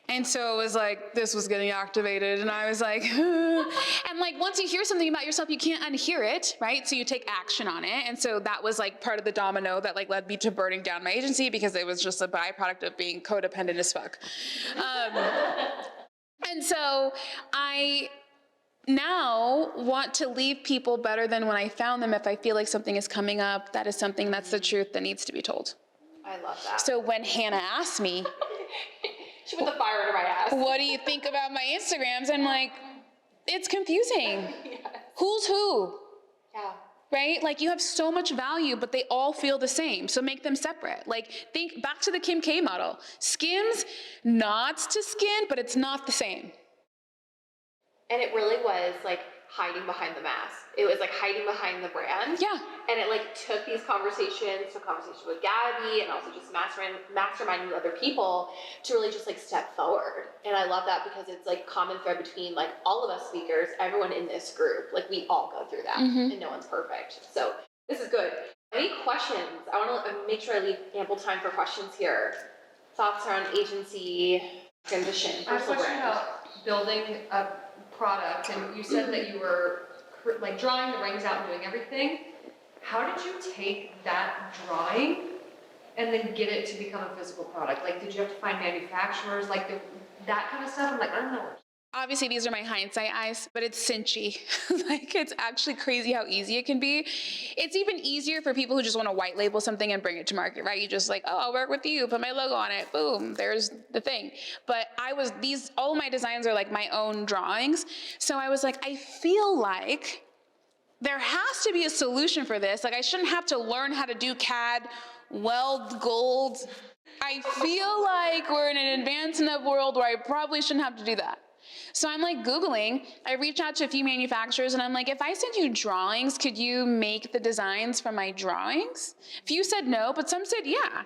And so it was like, this was getting activated, and I was like, and like, once you hear something about yourself, you can't unhear it, right? So you take action on it. And so that was like part of the domino that like led me to burning down my agency, because it was just a byproduct of being codependent as fuck. And so I now want to leave people better than when I found them. If I feel like something is coming up, that is something that's the truth that needs to be told. I love that. So when Hannah asked me, she put the fire under my ass. what do you think about my Instagrams? I'm like, it's confusing. Yes. Who's who? Yeah. Right? Like, you have so much value, but they all feel the same. So make them separate. Like, think back to the Kim K model. Skims nods to skin, but it's not the same. And it really was like hiding behind the mask. It was like hiding behind the brand. Yeah. And it like took these conversations, took conversations with Gabby, and also just masterminding with other people to really just like step forward. And I love that, because it's like common thread between like all of us speakers, everyone in this group, like we all go through that, and no one's perfect. So this is good. Any questions? I want to make sure I leave ample time for questions here. Thoughts around agency transition, I have a personal question brand. about building a product, and you said that you were like drawing the rings out and doing everything. How did you take that drawing and then get it to become a physical product? Like, did you have to find manufacturers, like that kind of stuff? I'm like, I don't know. Obviously, these are my hindsight eyes, but it's cinchy. Like, it's actually crazy how easy it can be. It's even easier for people who just want to white label something and bring it to market, right? You just like, oh, I'll work with you, put my logo on it, boom, there's the thing. But all of my designs are like my own drawings. So I was like, I feel like there has to be a solution for this. Like, I shouldn't have to learn how to do CAD, weld gold. I feel like we're in an advanced enough world where I probably shouldn't have to do that. So I'm like Googling, I reached out to a few manufacturers, and I'm like, if I send you drawings, could you make the designs from my drawings? A few said no, but some said yeah.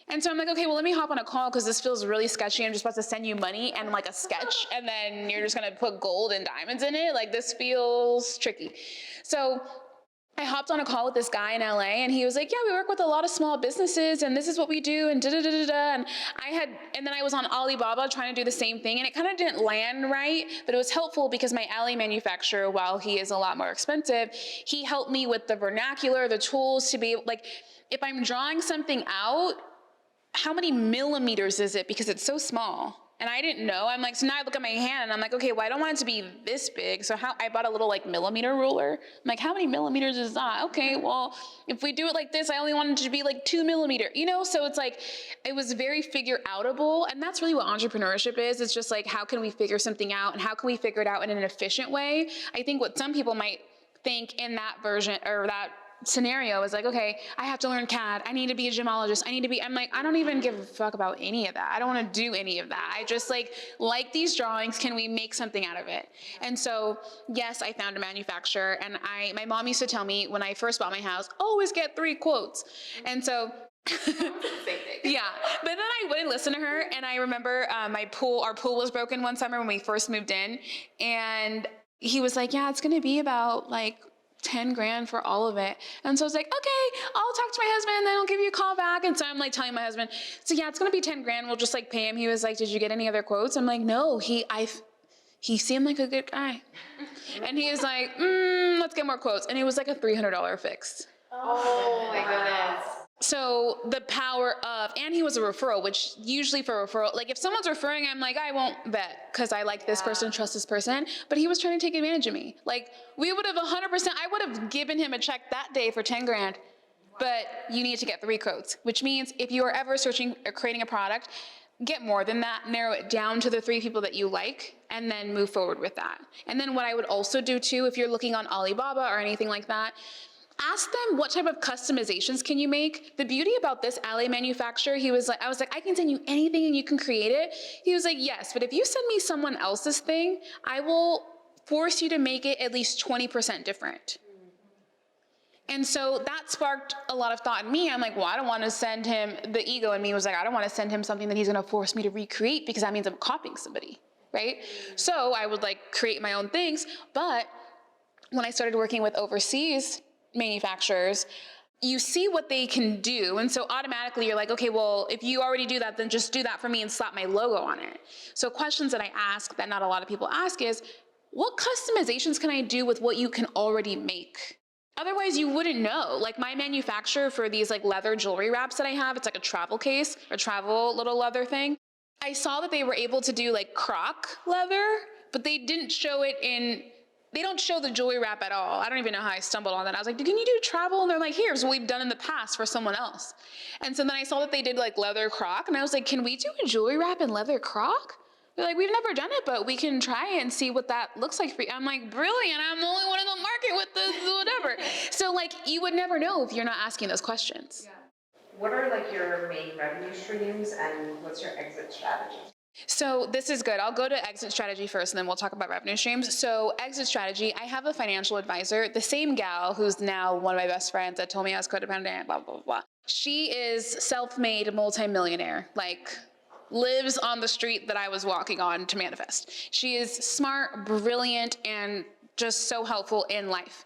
And so I'm like, okay, well, let me hop on a call, because this feels really sketchy. I'm just about to send you money and like a sketch, and then you're just gonna put gold and diamonds in it. Like, this feels tricky. So I hopped on a call with this guy in LA, and he was like, yeah, we work with a lot of small businesses, and this is what we do, and da-da-da-da-da. And then I was on Alibaba trying to do the same thing, and it kind of didn't land right, but it was helpful because my alley manufacturer, while he is a lot more expensive, he helped me with the vernacular, the tools to be like, if I'm drawing something out, how many millimeters is it? Because it's so small. And I didn't know. I'm like, so now I look at my hand and I'm like, okay, well, I don't want it to be this big. So I bought a little like millimeter ruler. I'm like, how many millimeters is that? Okay, well, if we do it like this, I only want it to be like 2 millimeters, you know? So it's like, it was very figure outable. And that's really what entrepreneurship is. It's just like, how can we figure something out, and how can we figure it out in an efficient way? I think what some people might think in that version, or that scenario, is like, okay, I have to learn CAD. I need to be a gemologist. I'm like, I don't even give a fuck about any of that. I don't want to do any of that. I just like these drawings. Can we make something out of it? And so, yes, I found a manufacturer, and my mom used to tell me when I first bought my house, always get 3 quotes. And so, yeah, but then I wouldn't listen to her. And I remember our pool was broken one summer when we first moved in, and he was like, yeah, it's going to be about like 10 grand for all of it. And so I was like, okay, I'll talk to my husband, and then I'll give you a call back. And so I'm like telling my husband, so yeah, it's going to be 10 grand. We'll just like pay him. He was like, did you get any other quotes? I'm like, no, he seemed like a good guy. And he was like, let's get more quotes. And it was like a $300 fix. Oh my goodness. So the power of, and he was a referral, which usually for referral, like if someone's referring, I'm like, I won't bet because I like this person, trust this person. But he was trying to take advantage of me. Like, we would have 100%, I would have given him a check that day for 10 grand, but you need to get 3 quotes, which means if you are ever searching or creating a product, get more than that, narrow it down to the 3 people that you like, and then move forward with that. And then what I would also do too, if you're looking on Alibaba or anything like that, ask them what type of customizations can you make. The beauty about this alley manufacturer, I was like, I can send you anything and you can create it. He was like, yes, but if you send me someone else's thing, I will force you to make it at least 20% different. And so that sparked a lot of thought in me. I'm like, well, I don't want to send him, the ego in me was like, I don't want to send him something that he's going to force me to recreate because that means I'm copying somebody, right? So I would like create my own things. But when I started working with overseas manufacturers, you see what they can do. And so automatically you're like, okay, well, if you already do that, then just do that for me and slap my logo on it. So questions that I ask that not a lot of people ask is, what customizations can I do with what you can already make? Otherwise, you wouldn't know. Like my manufacturer for these like leather jewelry wraps that I have, it's like a travel case or travel little leather thing. I saw that they were able to do like croc leather, but they didn't show it in, they don't show the jewelry wrap at all. I don't even know how I stumbled on that. I was like, can you do travel? And they're like, here's what we've done in the past for someone else. And so then I saw that they did like leather croc and I was like, can we do a jewelry wrap in leather croc? They're like, we've never done it, but we can try it and see what that looks like for you. I'm like, brilliant, I'm the only one in the market with the whatever. So like, you would never know if you're not asking those questions. Yeah. What are like your main revenue streams and what's your exit strategy? So this is good. I'll go to exit strategy first and then we'll talk about revenue streams. So exit strategy, I have a financial advisor, the same gal who's now one of my best friends that told me I was codependent, blah, blah, blah. She is self-made multimillionaire, like lives on the street that I was walking on to manifest. She is smart, brilliant, and just so helpful in life.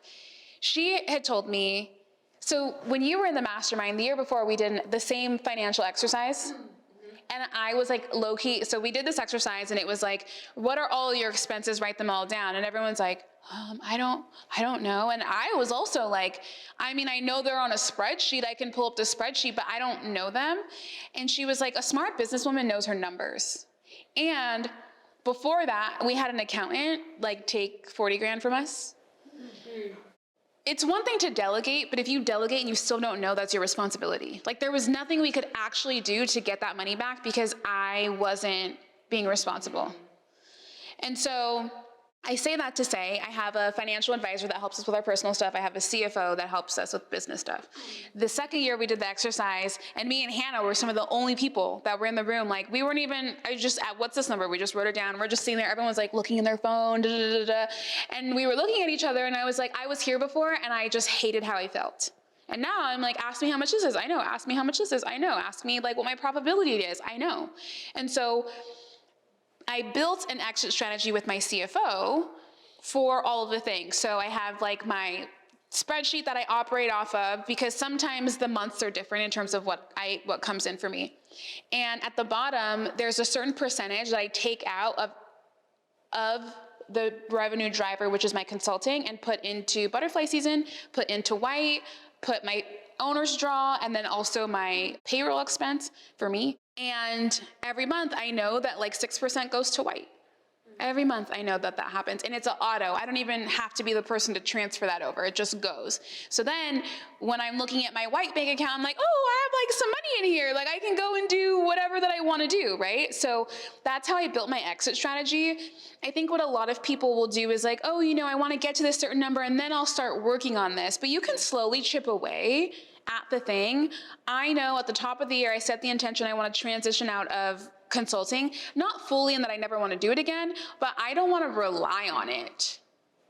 She had told me, so when you were in the mastermind, the year before we did the same financial exercise, and I was like low-key, so we did this exercise and it was like, what are all your expenses? Write them all down. And everyone's like, I don't know. And I was also like, I mean, I know they're on a spreadsheet. I can pull up the spreadsheet, but I don't know them. And she was like, a smart businesswoman knows her numbers. And before that, we had an accountant like take 40 grand from us. Mm-hmm. It's one thing to delegate, but if you delegate and you still don't know, that's your responsibility. Like there was nothing we could actually do to get that money back because I wasn't being responsible. And so I say that to say I have a financial advisor that helps us with our personal stuff. I have a CFO that helps us with business stuff. The second year we did the exercise and me and Hannah were some of the only people that were in the room. Like we weren't even, what's this number? We just wrote it down. We're just sitting there. Everyone's like looking in their phone, da, da, da, da. And we were looking at each other and I was like, I was here before and I just hated how I felt. And now I'm like, ask me how much this is. I know. Ask me how much this is. I know. Ask me like what my probability is. I know. And so I built an exit strategy with my CFO for all of the things. So I have like my spreadsheet that I operate off of because sometimes the months are different in terms of what comes in for me. And at the bottom, there's a certain percentage that I take out of the revenue driver, which is my consulting, and put into butterfly season, put into Whxte, put my owner's draw, and then also my payroll expense for me. And every month I know that like 6% goes to Whxte. Every month I know that happens and it's an auto. I don't even have to be the person to transfer that over. It just goes. So then when I'm looking at my Whxte bank account, I'm like, oh, I have like some money in here. Like I can go and do whatever that I want to do, right? So that's how I built my exit strategy. I think what a lot of people will do is like, oh, you know, I want to get to this certain number and then I'll start working on this. But you can slowly chip away at the thing. I know at the top of the year, I set the intention I want to transition out of consulting, not fully in that I never want to do it again, but I don't want to rely on it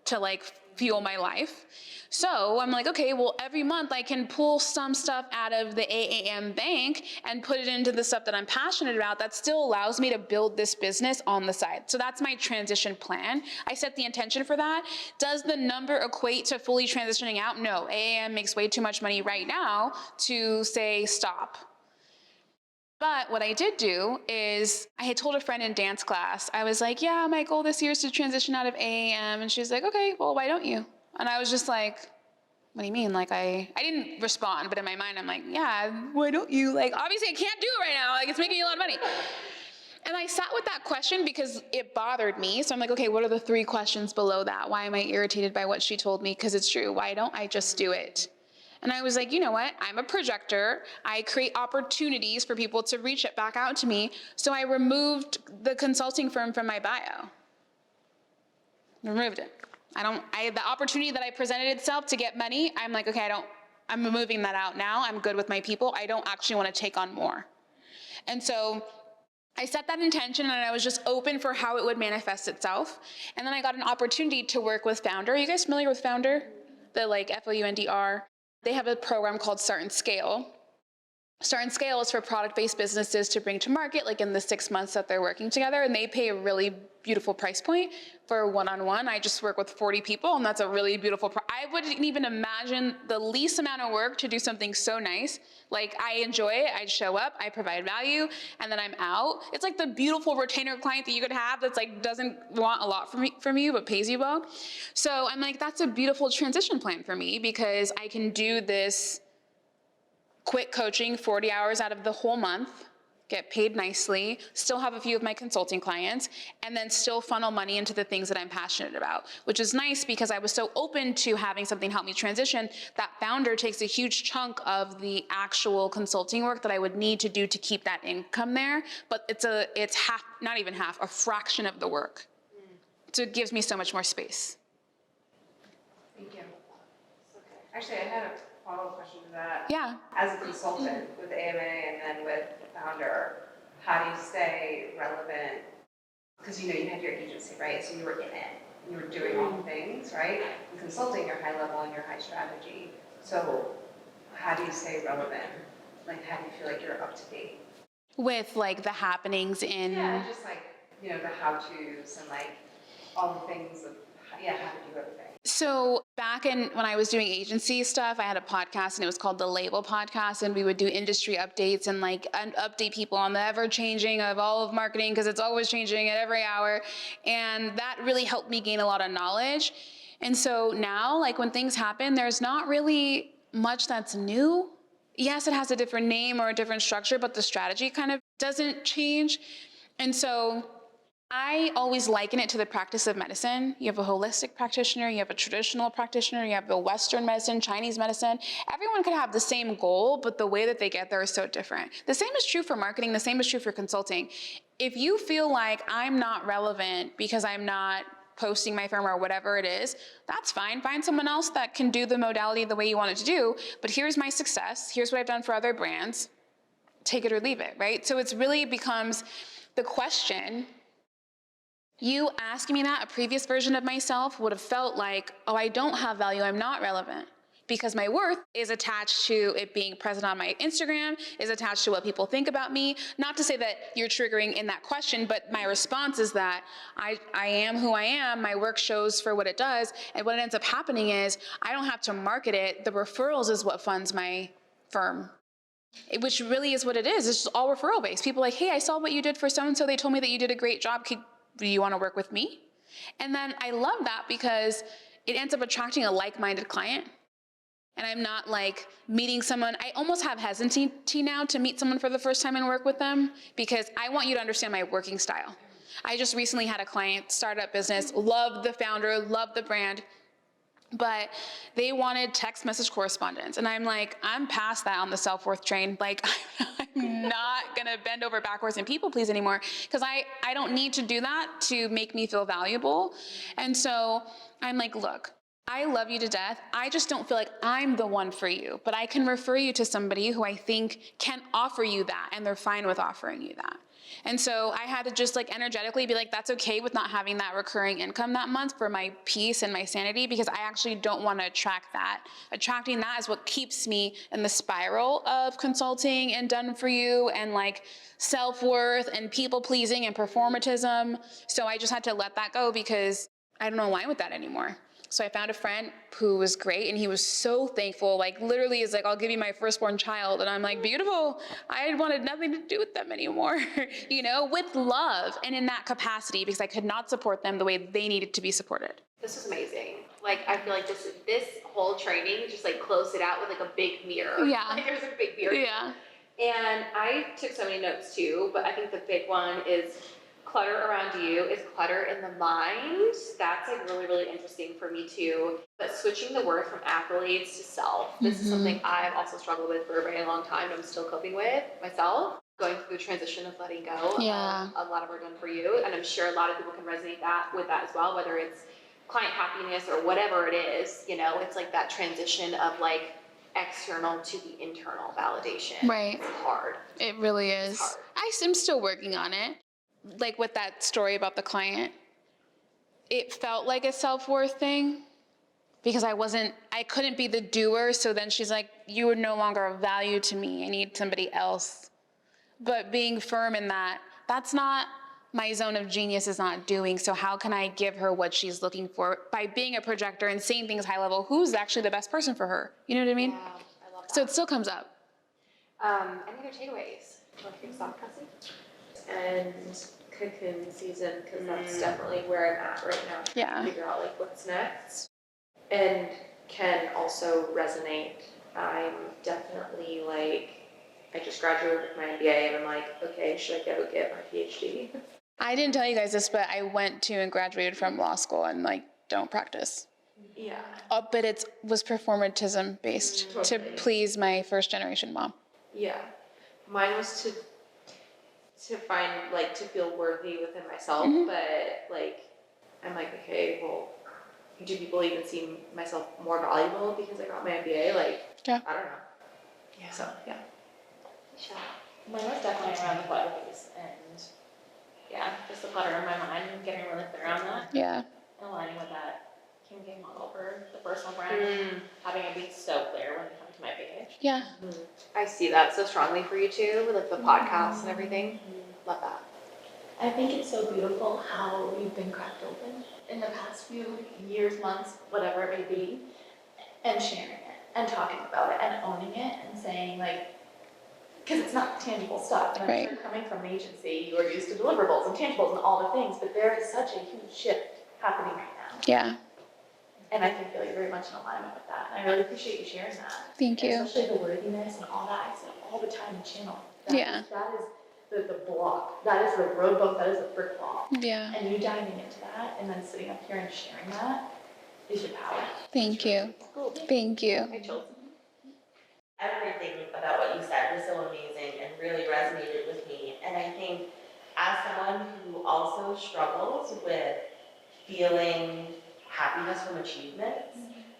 to like fuel my life. So I'm like, okay, well, every month I can pull some stuff out of the AAM bank and put it into the stuff that I'm passionate about that still allows me to build this business on the side. So that's my transition plan. I set the intention for that. Does the number equate to fully transitioning out? No, AAM makes way too much money right now to say stop. But what I did do is I had told a friend in dance class, I was like, yeah, my goal this year is to transition out of AAM. And she's like, okay, well, why don't you? And I was just like, what do you mean? Like I didn't respond, but in my mind, I'm like, yeah, why don't you? Like, obviously I can't do it right now. Like it's making me a lot of money. And I sat with that question because it bothered me. So I'm like, okay, what are the 3 questions below that? Why am I irritated by what she told me? Because it's true. Why don't I just do it? And I was like, you know what? I'm a projector. I create opportunities for people to reach it back out to me. So I removed the consulting firm from my bio. Removed it. The opportunity that I presented itself to get money, I'm like, okay, I'm removing that out now. I'm good with my people. I don't actually want to take on more. And so I set that intention and I was just open for how it would manifest itself. And then I got an opportunity to work with Founder. Are you guys familiar with Founder? The like Foundr. They have a program called Start and Scale. Start and Scale is for product-based businesses to bring to market, like in the 6 months that they're working together, and they pay a really beautiful price point for one-on-one. I just work with 40 people, and that's a really beautiful I wouldn't even imagine the least amount of work to do something so nice. Like, I enjoy it, I show up, I provide value, and then I'm out. It's like the beautiful retainer client that you could have that's like doesn't want a lot from you, but pays you well. So I'm like, that's a beautiful transition plan for me, because I can do this quick coaching 40 hours out of the whole month, get paid nicely, still have a few of my consulting clients, and then still funnel money into the things that I'm passionate about, which is nice because I was so open to having something help me transition. That founder takes a huge chunk of the actual consulting work that I would need to do to keep that income there, but it's half, not even half, a fraction of the work. So it gives me so much more space. Thank you. Actually, I had a follow-up question to that. Yeah. As a consultant with AMA and then with founder, how do you stay relevant? Because you had your agency, right? So you were in it. You were doing all the things, right? In consulting, you're high level and you're high strategy. So how do you stay relevant? Like, how do you feel like you're up to date? With like the happenings in... Yeah, just like, the how-tos and like all the things of, how to do everything. So back when I was doing agency stuff, I had a podcast and it was called The Label Podcast, and we would do industry updates and update people on the ever changing of all of marketing, because it's always changing at every hour. And that really helped me gain a lot of knowledge. And so now, like, when things happen, there's not really much that's new. Yes, it has a different name or a different structure, but the strategy kind of doesn't change. And so I always liken it to the practice of medicine. You have a holistic practitioner, you have a traditional practitioner, you have the Western medicine, Chinese medicine. Everyone could have the same goal, but the way that they get there is so different. The same is true for marketing, the same is true for consulting. If you feel like I'm not relevant because I'm not posting my firm or whatever it is, that's fine. Find someone else that can do the modality the way you want it to do, but here's my success, here's what I've done for other brands, take it or leave it, right? So it's really becomes the question. You asking me that, a previous version of myself would have felt like, oh, I don't have value, I'm not relevant. Because my worth is attached to it being present on my Instagram, is attached to what people think about me. Not to say that you're triggering in that question, but my response is that I am who I am, my work shows for what it does, and what ends up happening is I don't have to market it, the referrals is what funds my firm. Which really is what it is, it's just all referral based. People are like, hey, I saw what you did for so-and-so, they told me that you did a great job, do you want to work with me? And then I love that because it ends up attracting a like-minded client. And I'm not like meeting someone, I almost have hesitancy now to meet someone for the first time and work with them, because I want you to understand my working style. I just recently had a client, startup business, loved the founder, loved the brand, but they wanted text message correspondence. And I'm like, I'm past that on the self-worth train. Like, I'm not gonna bend over backwards and people please anymore, because I don't need to do that to make me feel valuable. And so I'm like, look, I love you to death. I just don't feel like I'm the one for you, but I can refer you to somebody who I think can offer you that, and they're fine with offering you that. And so I had to just like energetically be like, that's okay with not having that recurring income that month for my peace and my sanity, because I actually don't want to attract that. Attracting that is what keeps me in the spiral of consulting and done for you and like self-worth and people pleasing and performatism. So I just had to let that go because I don't align with that anymore. So I found a friend who was great, and he was so thankful, like literally is like, I'll give you my firstborn child. And I'm like, beautiful. I wanted nothing to do with them anymore, with love and in that capacity, because I could not support them the way they needed to be supported. This is amazing. Like, I feel like this whole training just like closed it out with like a big mirror. Yeah. Like there's a big mirror. Yeah. And I took so many notes too, but I think the big one is clutter around you is clutter in the mind. That's like really, really interesting for me too. But switching the word from accolades to self. This is something I've also struggled with for a very long time. I'm still coping with myself, going through the transition of letting go. Yeah. A lot of work done for you. And I'm sure a lot of people can resonate with that as well, whether it's client happiness or whatever it is, it's like that transition of like external to the internal validation. Right. It's hard. It really is. It's hard. I'm still working on it. Like with that story about the client, it felt like a self-worth thing, because I couldn't be the doer. So then she's like, you are no longer of value to me. I need somebody else. But being firm in that, that's not my zone of genius is not doing. So how can I give her what she's looking for by being a projector and seeing things high level? Who's actually the best person for her? You know what I mean? Yeah, I love that. So it still comes up. Any other takeaways? Do you want to kick us off, Cassie? And cocoon season, because that's definitely where I'm at right now. Yeah. To figure out like what's next. And can also resonate. I'm definitely like, I just graduated with my MBA and I'm like, okay, should I go get my PhD? I didn't tell you guys this, but I went to and graduated from law school and like don't practice. Yeah. But it was performatism based to Totally. please my first generation mom. Yeah. Mine was to find, like, to feel worthy within myself, but, like, I'm like, okay, well, do people even see myself more valuable because I got my MBA? Like, Yeah. I don't know. Yeah. So, yeah. Mine was definitely around the clutter piece, and yeah, just the clutter in my mind, and getting really clear on that, Yeah. and aligning with that Kim K model for the personal brand, having it be so clear when it comes to my page. Yeah. I see that so strongly for you too, with like the podcasts and everything. Love that. I think it's so beautiful how you've been cracked open in the past few years, months, whatever it may be, and sharing it, and talking about it, and owning it, and saying like, because it's not tangible stuff, and I'm Right. sure coming from an agency, you are used to deliverables and tangibles and all the things, but there is such a huge shift happening right now. Yeah. And I think you're very much in alignment with that, and I really appreciate you sharing that. Thank you. Especially the worthiness and all that, I say all the time in channel. That Yeah. that is the block, that is the road bump, that is the brick wall. Yeah. And you diving into that, and then sitting up here and sharing that is your power. Thank you. Thank you. I chose. Everything about what you said was so amazing and really resonated with me. And I think as someone who also struggles with feeling happiness from achievements,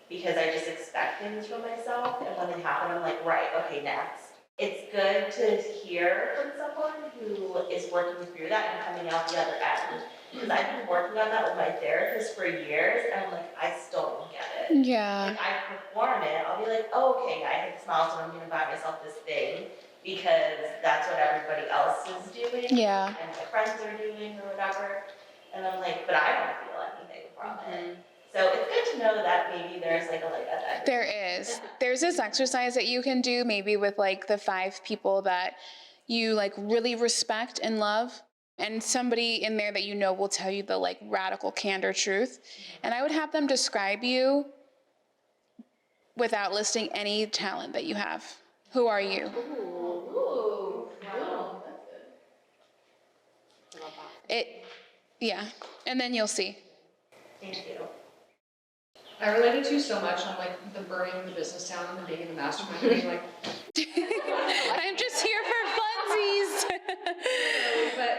because I just expect things from myself, and when they happen, I'm like, right, okay, next. It's good to hear from someone who is working through that and coming out the other end. Because I've been working on that with my therapist for years, and I'm like, I still don't get it. Yeah. Like, I perform it, I'll be like, oh, okay, I hit this milestone, I'm gonna buy myself this thing, because that's what everybody else is doing. Yeah. And my friends are doing or whatever. And I'm like, but I don't feel anything from it. So it's good to know that maybe there's like a light at the end. There is. There's this exercise that you can do maybe with like the 5 people that you like really respect and love. And somebody in there that you know will tell you the like radical candor truth. And I would have them describe you without listing any talent that you have. Who are you? Ooh, wow, that's good. Yeah. And then you'll see. Thank you. I related to you so much on like the burning the business down and the being in the mastermind, being like, I'm just here for funsies. but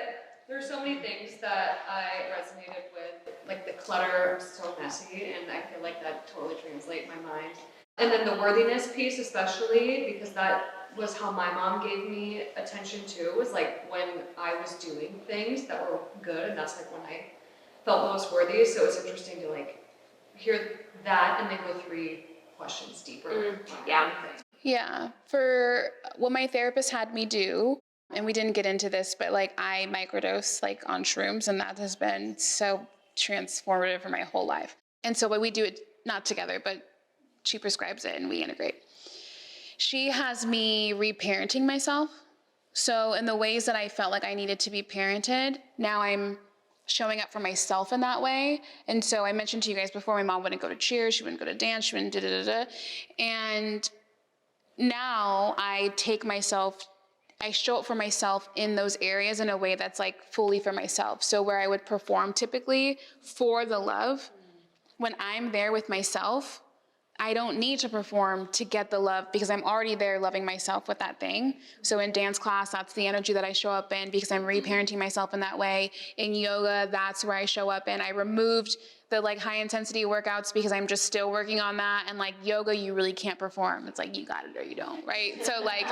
there's so many things that I resonated with, like the clutter, I'm so messy, and I feel like that totally translates in my mind. And then the worthiness piece especially, because that was how my mom gave me attention too, was like when I was doing things that were good, and that's like when I felt most worthy. So it's interesting to like hear that and then go 3 questions deeper. on yeah. everything. Yeah. For what my therapist had me do, and we didn't get into this, but like I microdose like on shrooms, and that has been so transformative for my whole life. And so when we do it, not together, but she prescribes it and we integrate. She has me reparenting myself. So in the ways that I felt like I needed to be parented, now I'm showing up for myself in that way. And so I mentioned to you guys before, my mom wouldn't go to cheers, she wouldn't go to dance, she wouldn't da-da-da-da. And now I show up for myself in those areas in a way that's like fully for myself. So where I would perform typically for the love, when I'm there with myself, I don't need to perform to get the love because I'm already there loving myself with that thing. So in dance class, that's the energy that I show up in because I'm reparenting myself in that way. In yoga, that's where I show up in. I removed the like high intensity workouts because I'm just still working on that. And like yoga, you really can't perform. It's like you got it or you don't, right? So like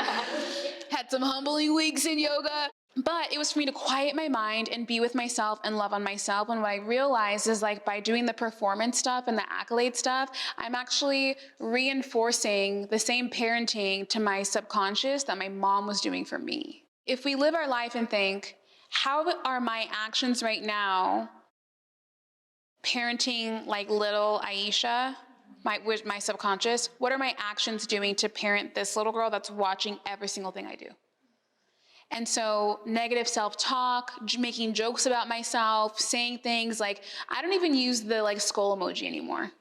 had some humbling weeks in yoga. But it was for me to quiet my mind and be with myself and love on myself. And what I realized is like by doing the performance stuff and the accolade stuff, I'm actually reinforcing the same parenting to my subconscious that my mom was doing for me. If we live our life and think, how are my actions right now parenting like little Aisha, my subconscious? What are my actions doing to parent this little girl that's watching every single thing I do? And so negative self-talk, making jokes about myself, saying things like, I don't even use the like skull emoji anymore.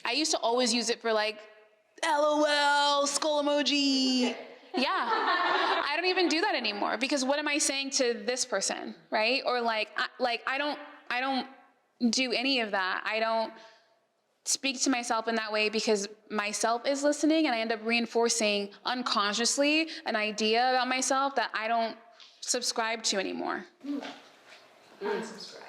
I used to always use it for like, LOL, skull emoji. Yeah, I don't even do that anymore because what am I saying to this person, right? Or I don't do any of that. I don't speak to myself in that way because myself is listening, and I end up reinforcing unconsciously an idea about myself that I don't subscribe to anymore. Unsubscribe.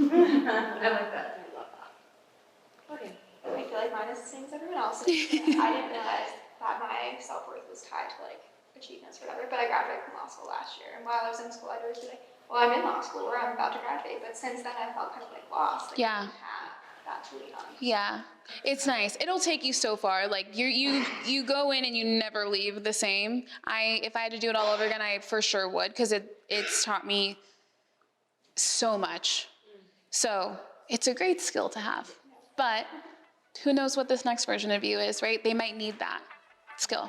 I like that. I love that. Okay, I feel like mine is the same as everyone else's. I didn't realize that my self-worth was tied to like achievements or whatever, but I graduated from law school last year, and while I was in school I'd always be like, well, I'm in law school or I'm about to graduate, but since then I felt kind of like lost. Like, Yeah. I didn't have that to lean on. Yeah, it's nice. It'll take you so far. Like you go in and you never leave the same. If I had to do it all over again, I for sure would, because it's taught me so much. So it's a great skill to have. But who knows what this next version of you is, right? They might need that skill.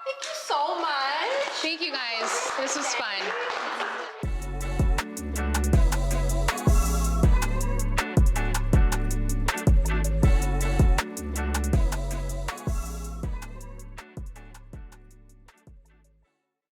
Thank you so much. Thank you guys. This was fun.